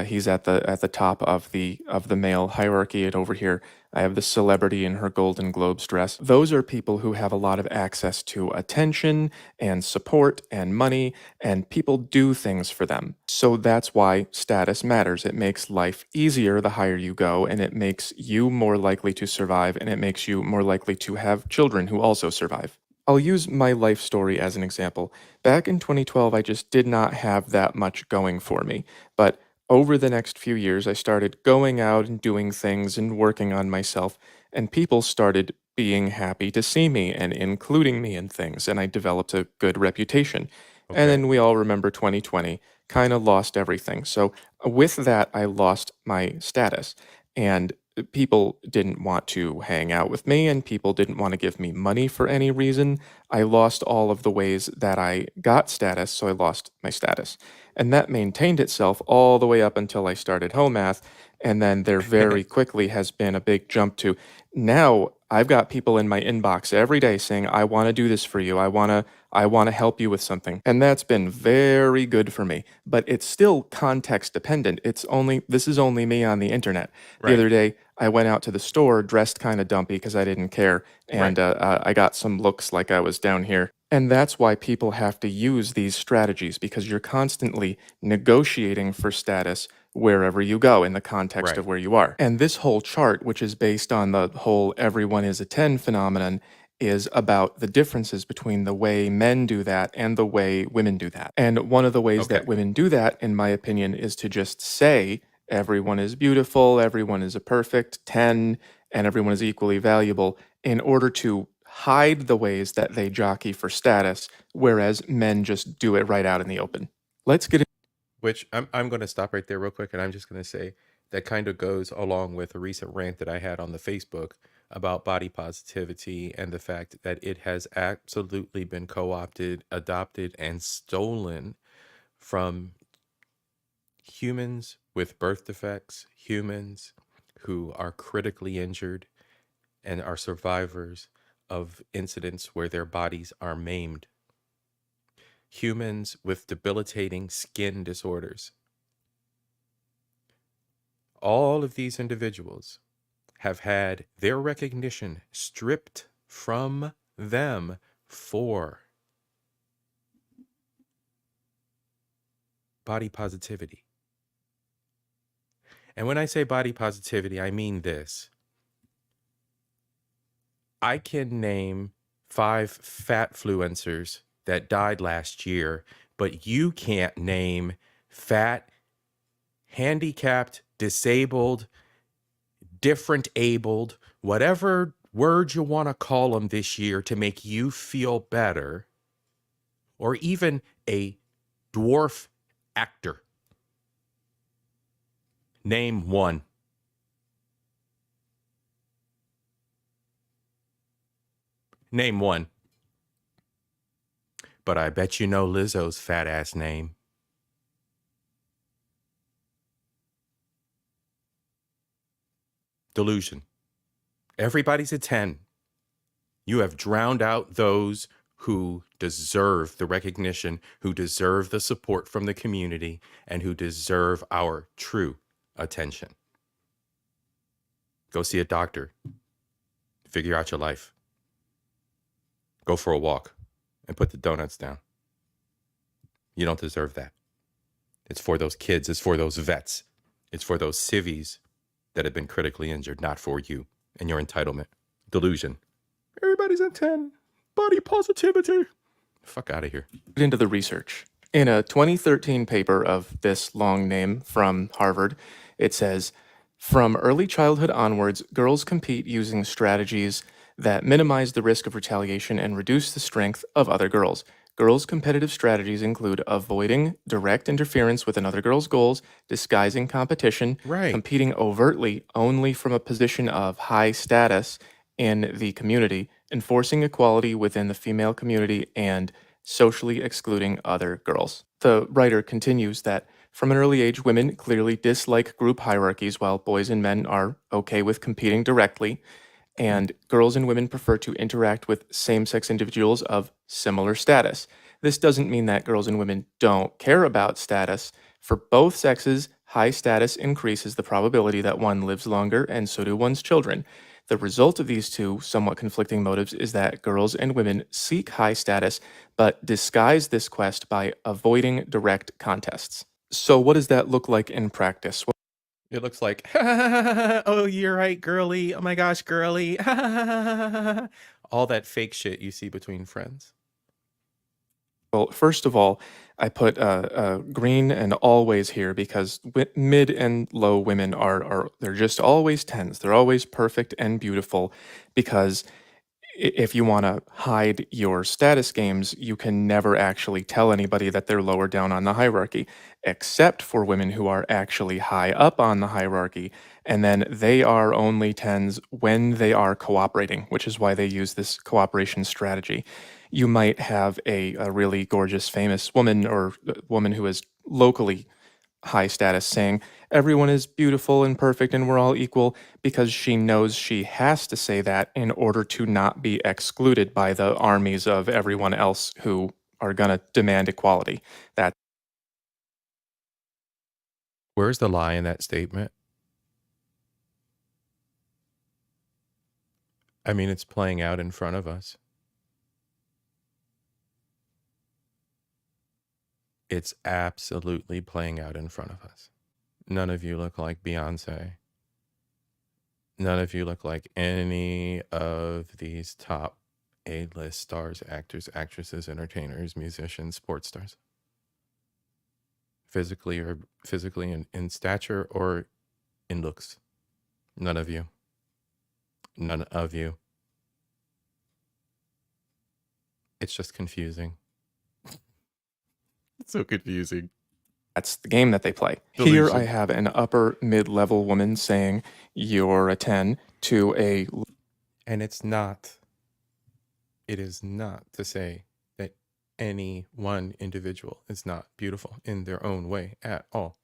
He's at the top of the male hierarchy, and over here, I have the celebrity in her Golden Globes dress. Those are people who have a lot of access to attention and support and money, and people do things for them. So that's why status matters. It makes life easier the higher you go, and it makes you more likely to survive, and it makes you more likely to have children who also survive. I'll use my life story as an example. Back in 2012, I just did not have that much going for me, but over the next few years, I started going out and doing things and working on myself, and people started being happy to see me and including me in things, and I developed a good reputation. Okay. And then we all remember 2020, kind of lost everything. So with that, I lost my status, and people didn't want to hang out with me, and people didn't want to give me money for any reason. I lost all of the ways that I got status, so I lost my status. And that maintained itself all the way up until I started Home Math, and then there very quickly has been a big jump to now I've got people in my inbox every day saying, I want to do this for you. I want to help you with something. And that's been very good for me, but it's still context dependent. This is only me on the internet. The other day, I went out to the store dressed kind of dumpy because I didn't care. And I got some looks like I was down here. And that's why people have to use these strategies, because you're constantly negotiating for status wherever you go in the context Right. of where you are. And this whole chart, which is based on the whole everyone is a 10 phenomenon, is about the differences between the way men do that and the way women do that. And one of the ways Okay. that women do that, in my opinion, is to just say everyone is beautiful, everyone is a perfect 10, and everyone is equally valuable in order to hide the ways that they jockey for status, whereas men just do it right out in the open. Let's get Which I'm going to stop right there real quick, and I'm just going to say that kind of goes along with a recent rant that I had on the Facebook about body positivity and the fact that it has absolutely been co-opted, adopted, and stolen from humans with birth defects, humans who are critically injured and are survivors of incidents where their bodies are maimed, humans with debilitating skin disorders. All of these individuals have had their recognition stripped from them for body positivity. And when I say body positivity, I mean this. I can name 5 fat fluencers that died last year, but you can't name fat, handicapped, disabled, different abled, whatever word you want to call them this year to make you feel better, or even a dwarf actor. Name one. Name one. But I bet you know Lizzo's fat ass name. Delusion. Everybody's a 10. You have drowned out those who deserve the recognition, who deserve the support from the community, and who deserve our true attention. Go see a doctor. Figure out your life. Go for a walk and put the donuts down. You don't deserve that. It's for those kids. It's for those vets. It's for those civvies that have been critically injured, not for you and your entitlement. Delusion. Everybody's a 10. Body positivity. Fuck out of here. Get into the research. In a 2013 paper of this long name from Harvard, it says, from early childhood onwards, girls compete using strategies that minimize the risk of retaliation and reduce the strength of other girls. Girls' competitive strategies include avoiding direct interference with another girl's goals, disguising competition, competing overtly only from a position of high status in the community, enforcing equality within the female community, and socially excluding other girls. The writer continues that from an early age, women clearly dislike group hierarchies while boys and men are okay with competing directly, and girls and women prefer to interact with same-sex individuals of similar status. This doesn't mean that girls and women don't care about status. For both sexes, high status increases the probability that one lives longer, and so do one's children. The result of these two somewhat conflicting motives is that girls and women seek high status, but disguise this quest by avoiding direct contests. So what does that look like in practice? It looks like, oh, you're right, girly. Oh my gosh, girly. All that fake shit you see between friends. Well, first of all, I put green and always here because mid and low women are they're just always 10s. They're always perfect and beautiful because if you want to hide your status games, you can never actually tell anybody that they're lower down on the hierarchy, except for women who are actually high up on the hierarchy. And then they are only 10s when they are cooperating, which is why they use this cooperation strategy. You might have a really gorgeous, famous woman or woman who is locally high status saying everyone is beautiful and perfect and we're all equal because she knows she has to say that in order to not be excluded by the armies of everyone else who are going to demand equality. Where's the lie in that statement? I mean, it's playing out in front of us. It's absolutely playing out in front of us. None of you look like Beyonce. None of you look like any of these top A-list stars, actors, actresses, entertainers, musicians, sports stars. Physically in stature or in looks. None of you. None of you. It's just confusing. It's so confusing. That's the game that they play. Here I have an upper mid-level woman saying, you're a 10, to a... And it's not. It is not to say that any one individual is not beautiful in their own way at all.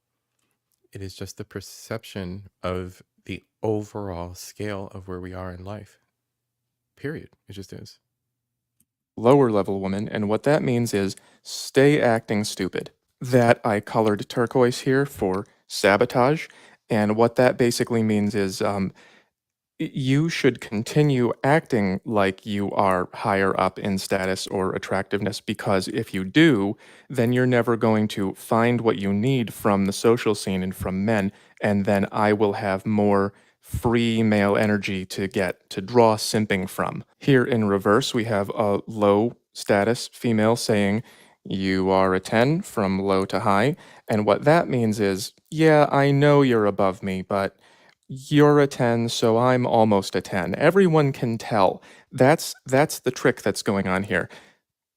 It is just the perception of the overall scale of where we are in life. Period. It just is. Lower level woman, and what that means is stay acting stupid. That I colored turquoise here for sabotage, and what that basically means is you should continue acting like you are higher up in status or attractiveness, because if you do, then you're never going to find what you need from the social scene and from men, and then I will have more free male energy to draw simping from. Here in reverse, we have a low status female saying, you are a 10 from low to high, and what that means is, yeah, I know you're above me, but you're a 10, so I'm almost a 10. Everyone can tell. That's the trick that's going on here.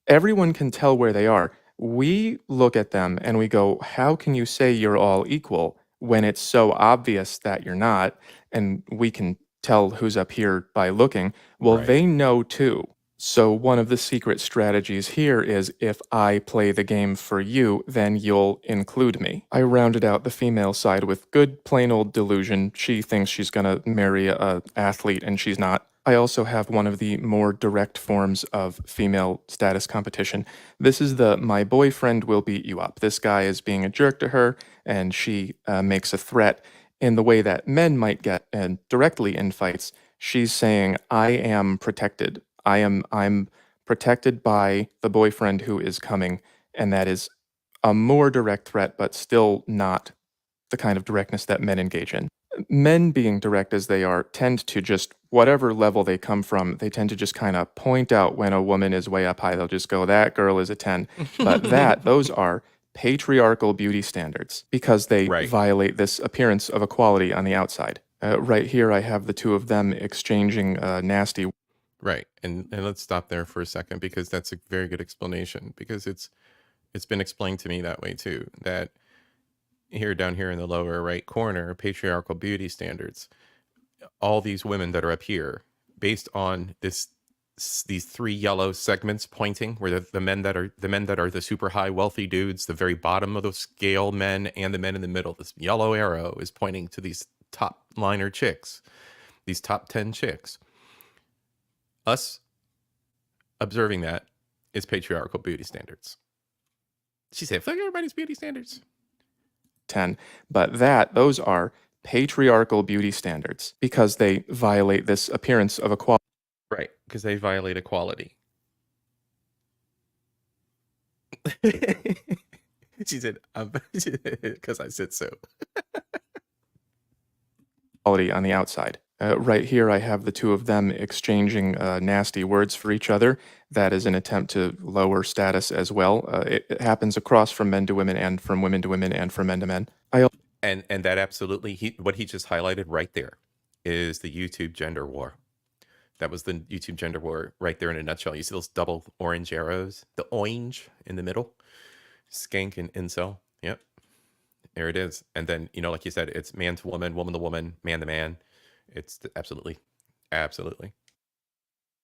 Everyone can tell where they are. We look at them and we go, how can you say you're all equal when it's so obvious that you're not? And we can tell who's up here by looking. Well, they know too. So one of the secret strategies here is if I play the game for you, then you'll include me. I rounded out the female side with good plain old delusion. She thinks she's gonna marry a athlete and she's not. I also have one of the more direct forms of female status competition. This is the my boyfriend will beat you up. This guy is being a jerk to her and she makes a threat in the way that men might get directly in fights. She's saying, I am protected. I'm protected by the boyfriend who is coming, and that is a more direct threat, but still not the kind of directness that men engage in. Men, being direct as they are, tend to just, whatever level they come from, they tend to just kind of point out when a woman is way up high. They'll just go, that girl is a 10. But those are patriarchal beauty standards because they violate this appearance of equality on the outside. Right here, I have the two of them exchanging nasty. Right. And let's stop there for a second, because that's a very good explanation, because it's been explained to me that way too, that down here in the lower right corner, patriarchal beauty standards, all these women that are up here, based on these three yellow segments pointing, where the men that are the super high wealthy dudes, the very bottom of the scale men, and the men in the middle, this yellow arrow is pointing to these top liner chicks, these top 10 chicks. Us observing that is patriarchal beauty standards. She said, fuck everybody's beauty standards. 10. But those are patriarchal beauty standards because they violate this appearance of equality. Right, because they violate equality. She said, because I said so. Quality on the outside. Right here, I have the two of them exchanging nasty words for each other. That is an attempt to lower status as well. It happens across from men to women and from women to women and from men to men. And that absolutely, what he just highlighted right there is the YouTube gender war. That was the YouTube gender war right there in a nutshell. You see those double orange arrows? The orange in the middle? Skank and incel. Yep. There it is. And then, like you said, it's man to woman, woman to woman, man to man. It's absolutely. I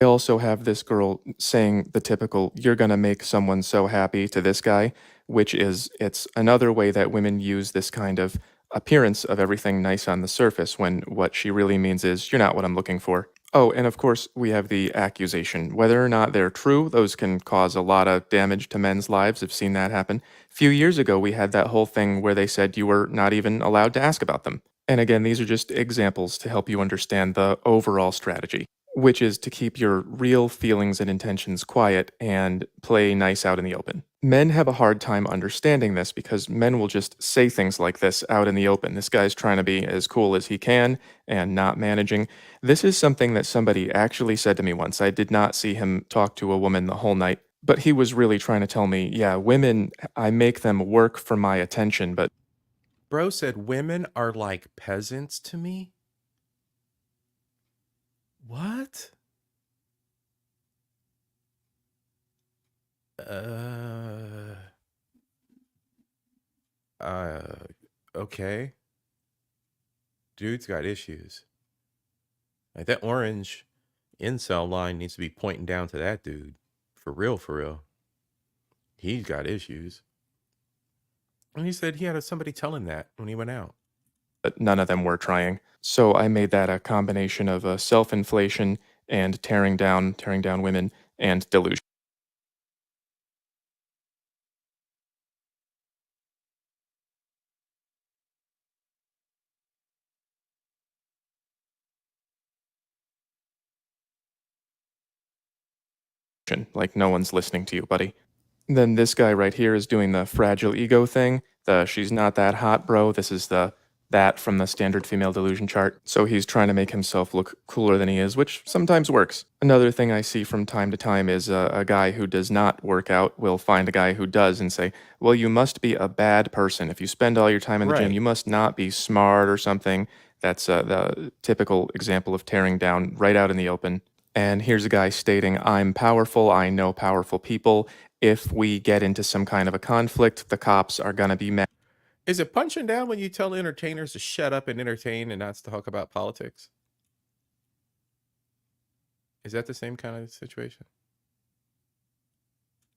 also have this girl saying the typical, you're going to make someone so happy to this guy, which is, it's another way that women use this kind of appearance of everything nice on the surface when what she really means is, you're not what I'm looking for. Oh, and of course, we have the accusation. Whether or not they're true, those can cause a lot of damage to men's lives. I've seen that happen. A few years ago, we had that whole thing where they said you were not even allowed to ask about them. And again, these are just examples to help you understand the overall strategy. which is to keep your real feelings and intentions quiet and play nice out in the open. Men have a hard time understanding this because men will just say things like this out in the open. This guy's trying to be as cool as he can and not managing. This is something that somebody actually said to me once. I did not see him talk to a woman the whole night, but he was really trying to tell me, yeah, women, I make them work for my attention, but Bro said women are like peasants to me. What? Uh, uh, okay. Dude's got issues. Like that orange incel line needs to be pointing down to that dude. For real, for real. He's got issues. And he said he had somebody tell him that when he went out. but none of them were trying. So I made that a combination of self-inflation and tearing down women and delusion. Like no one's listening to you, buddy. Then this guy right here is doing the fragile ego thing. The she's not that hot, bro. This is that from the standard female delusion chart. So he's trying to make himself look cooler than he is, which sometimes works. Another thing I see from time to time is a guy who does not work out will find a guy who does and say, well, you must be a bad person. If you spend all your time in the gym, Right. you must not be smart or something. That's the typical example of tearing down right out in the open. And here's a guy stating, I'm powerful, I know powerful people. If we get into some kind of a conflict, the cops are gonna be mad. Is it punching down when you tell entertainers to shut up and entertain and not to talk about politics? Is that the same kind of situation?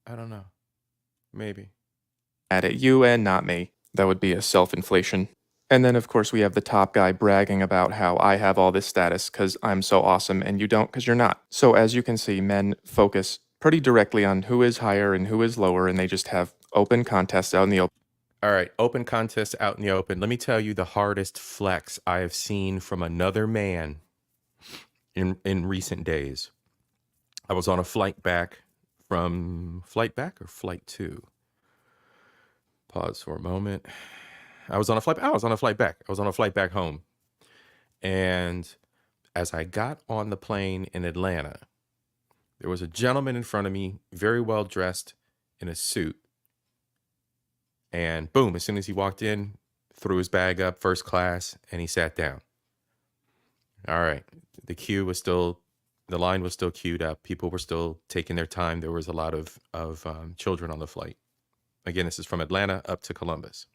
I don't know. Maybe. At you and not me. That would be a self-inflation. And then, of course, we have the top guy bragging about how I have all this status because I'm so awesome and you don't because you're not. So as you can see, men focus pretty directly on who is higher and who is lower, and they just have open contests out in the open. All right, open contest out in the open. Let me tell you the hardest flex I have seen from another man in recent days. I was on a flight back from flight back or flight 2. Pause for a moment. I was on a flight back. I was on a flight back home. And as I got on the plane in Atlanta, there was a gentleman in front of me, very well dressed in a suit. And boom, as soon as he walked in, threw his bag up first class and he sat down. All right. The line was still queued up. People were still taking their time. There was a lot of children on the flight. Again, this is from Atlanta up to Columbus.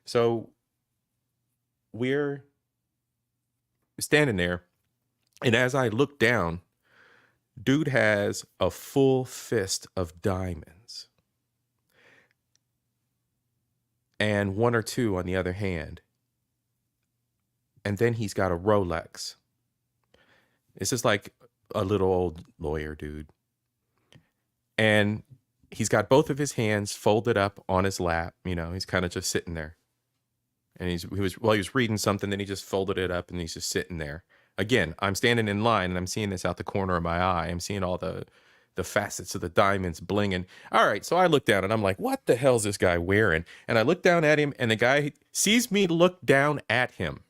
So we're standing there. And as I look down, dude has a full fist of diamonds. And 1 or 2 on the other hand. And then he's got a Rolex. This is like a little old lawyer dude. And he's got both of his hands folded up on his lap. You know, he's kind of just sitting there. And he was reading something, then he just folded it up and he's just sitting there. Again, I'm standing in line and I'm seeing this out the corner of my eye. I'm seeing all the facets of the diamonds blinging. All right, so I look down and I'm like, what the hell is this guy wearing? And I look down at him and the guy sees me look down at him.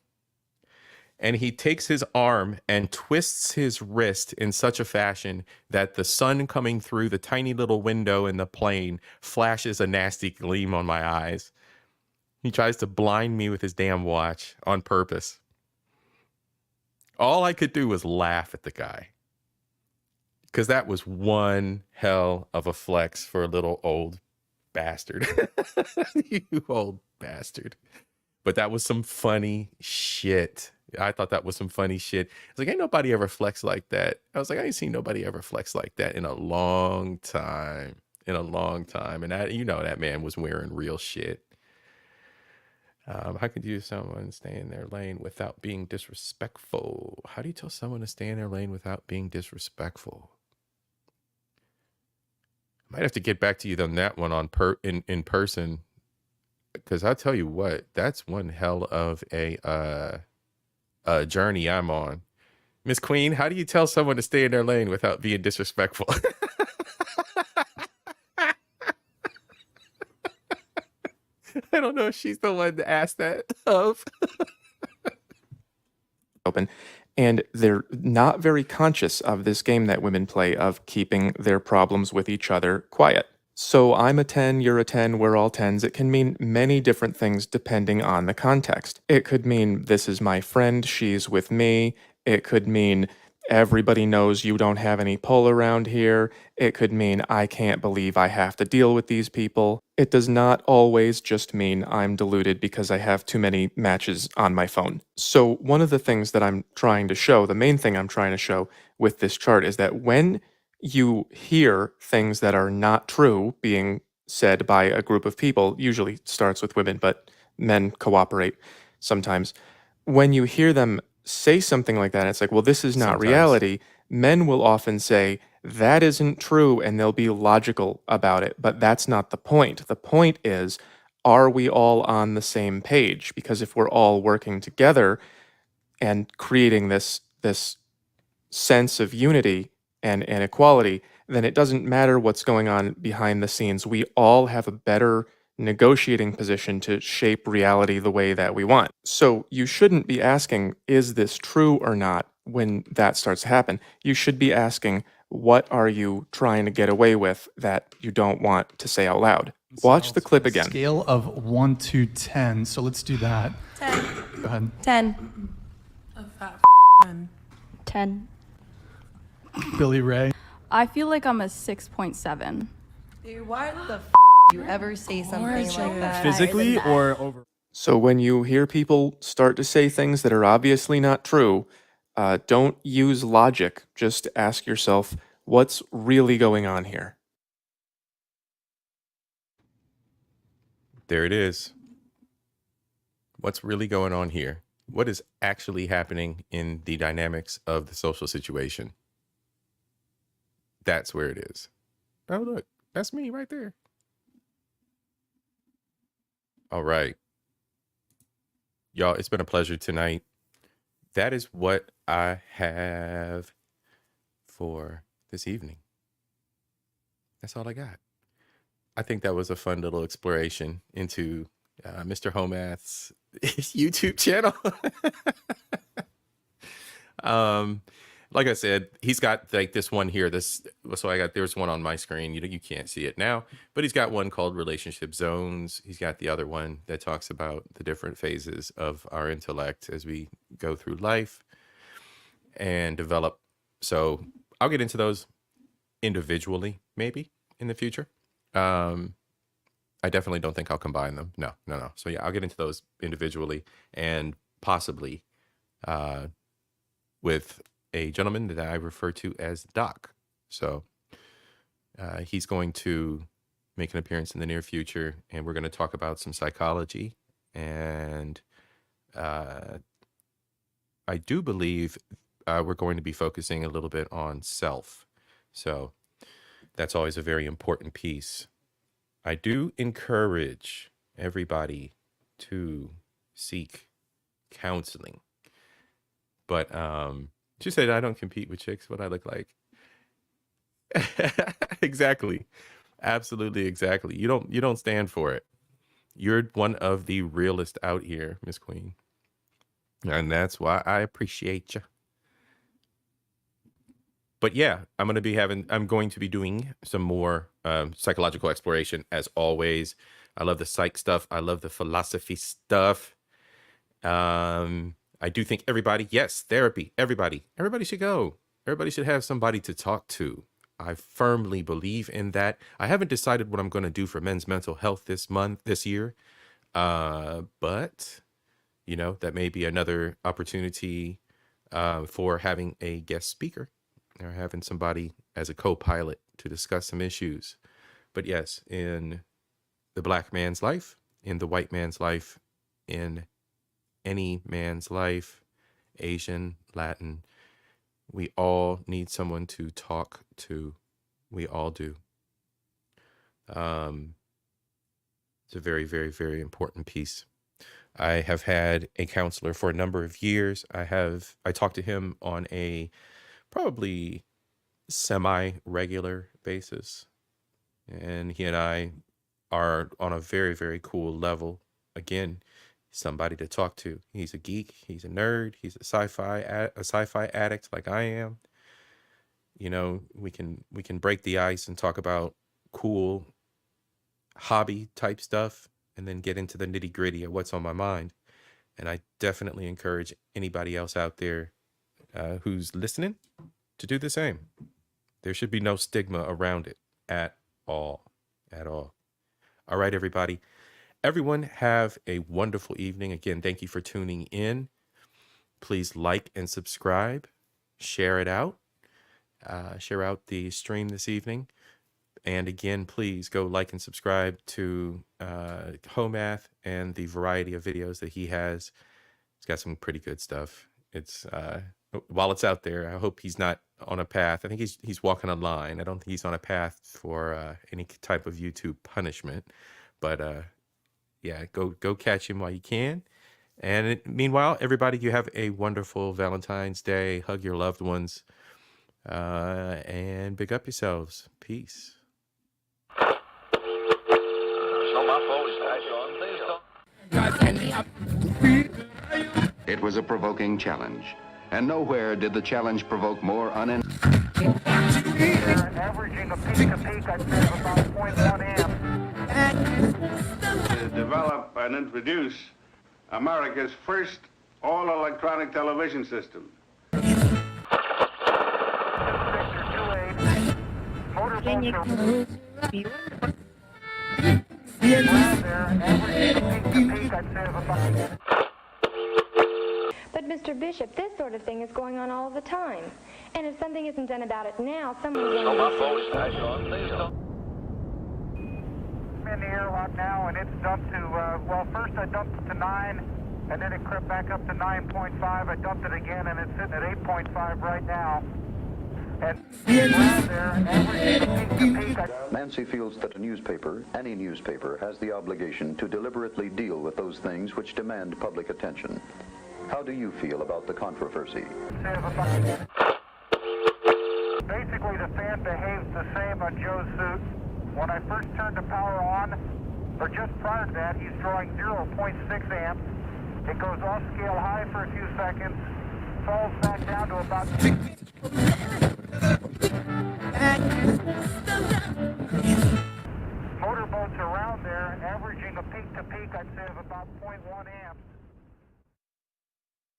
And he takes his arm and twists his wrist in such a fashion that the sun coming through the tiny little window in the plane flashes a nasty gleam on my eyes. He tries to blind me with his damn watch on purpose. All I could do was laugh at the guy. Because that was one hell of a flex for a little old bastard. You old bastard. But that was some funny shit. I thought that was some funny shit. It's like, ain't nobody ever flex like that. I was like, I ain't seen nobody ever flex like that in a long time. And that man was wearing real shit. How could you tell someone stay in their lane without being disrespectful? How do you tell someone to stay in their lane without being disrespectful? Might have to get back to you on that one in person, because I'll tell you what, that's one hell of a journey I'm on. Miss Queen, how do you tell someone to stay in their lane without being disrespectful? I don't know if she's the one to ask that of. Open, and they're not very conscious of this game that women play of keeping their problems with each other quiet. So I'm a 10, you're a 10, we're all 10s. It can mean many different things depending on the context. It could mean this is my friend, she's with me. It could mean everybody knows you don't have any pull around here. It could mean I can't believe I have to deal with these people. It does not always just mean I'm deluded because I have too many matches on my phone. So one of the things that I'm trying to show, the main thing I'm trying to show with this chart is that when you hear things that are not true being said by a group of people, usually starts with women, but men cooperate sometimes. When you hear them say something like that, it's like, well, this is not Sometimes. reality. Men will often say, that isn't true, and they'll be logical about it. But that's not the point. The point is, are we all on the same page? Because if we're all working together and creating this sense of unity and equality, then it doesn't matter what's going on behind the scenes. We all have a better negotiating position to shape reality the way that we want. So you shouldn't be asking, is this true or not, when that starts to happen. You should be asking, what are you trying to get away with that you don't want to say out loud? Watch the clip again. Scale of 1 to 10. So let's do that. 10. Go ahead. 10. A fat 10. Billy Ray. I feel like I'm a 6.7. Dude, why the you ever say something like that? Physically or over? So when you hear people start to say things that are obviously not true, don't use logic. Just ask yourself, what's really going on here? There it is. What's really going on here? What is actually happening in the dynamics of the social situation? That's where it is. Oh, look, that's me right there. All right. Y'all, it's been a pleasure tonight. That is what I have for this evening. That's all I got. I think that was a fun little exploration into Mr. Homath's YouTube channel. Like I said, he's got like this one here. There's one on my screen. You can't see it now, but he's got one called Relationship Zones. He's got the other one that talks about the different phases of our intellect as we go through life and develop. So I'll get into those individually, maybe in the future. I definitely don't think I'll combine them. No. So yeah, I'll get into those individually and possibly with a gentleman that I refer to as Doc. So he's going to make an appearance in the near future, and we're going to talk about some psychology. And I do believe we're going to be focusing a little bit on self. So that's always a very important piece. I do encourage everybody to seek counseling. But she said I don't compete with chicks. What I look like. Exactly. Absolutely, exactly. You don't stand for it. You're one of the realest out here, Miss Queen. And that's why I appreciate you. But yeah, I'm going to be doing some more psychological exploration as always. I love the psych stuff. I love the philosophy stuff. I do think therapy, everybody should go. Everybody should have somebody to talk to. I firmly believe in that. I haven't decided what I'm going to do for men's mental health this year. But that may be another opportunity for having a guest speaker or having somebody as a co-pilot to discuss some issues. But yes, in the black man's life, in the white man's life, in any man's life, Asian, Latin, we all need someone to talk to. We all do. It's a very, very, very important piece. I have had a counselor for a number of years. I talk to him on a probably semi-regular basis, and he and I are on a very, very cool level. Again, somebody to talk to. He's a geek, he's a nerd, he's a sci-fi addict like I am. You know, we can break the ice and talk about cool hobby type stuff and then get into the nitty-gritty of what's on my mind. And I definitely encourage anybody else out there who's listening to do the same. There should be no stigma around it at all. All right, everybody. Everyone have a wonderful evening. Again, thank you for tuning in. Please like and subscribe. Share it out. Share out the stream this evening. And again, please go like and subscribe to Homath and the variety of videos that he has. He's got some pretty good stuff. It's while it's out there, I hope he's not on a path. I think he's walking a line. I don't think he's on a path for any type of YouTube punishment. But yeah, go catch him while you can. And meanwhile, everybody, you have a wonderful Valentine's Day. Hug your loved ones. And big up yourselves. Peace. It was a provoking challenge, and nowhere did the challenge provoke more averaging a peak, I'd say, of about 0.1 amp. To develop and introduce America's first all-electronic television system. But Mr. Bishop, this sort of thing is going on all the time. And if something isn't done about it now, someone's going to... I'm in the airlock now, and it's dumped to, well, first I dumped it to 9, and then it crept back up to 9.5. I dumped it again, and it's sitting at 8.5 right now. Nancy feels that a newspaper, any newspaper, has the obligation to deliberately deal with those things which demand public attention. How do you feel about the controversy? Basically, the fan behaves the same on Joe's suit. When I first turned the power on, or just prior to that, he's drawing 0.6 amps. It goes off scale high for a few seconds, falls back down to about 60.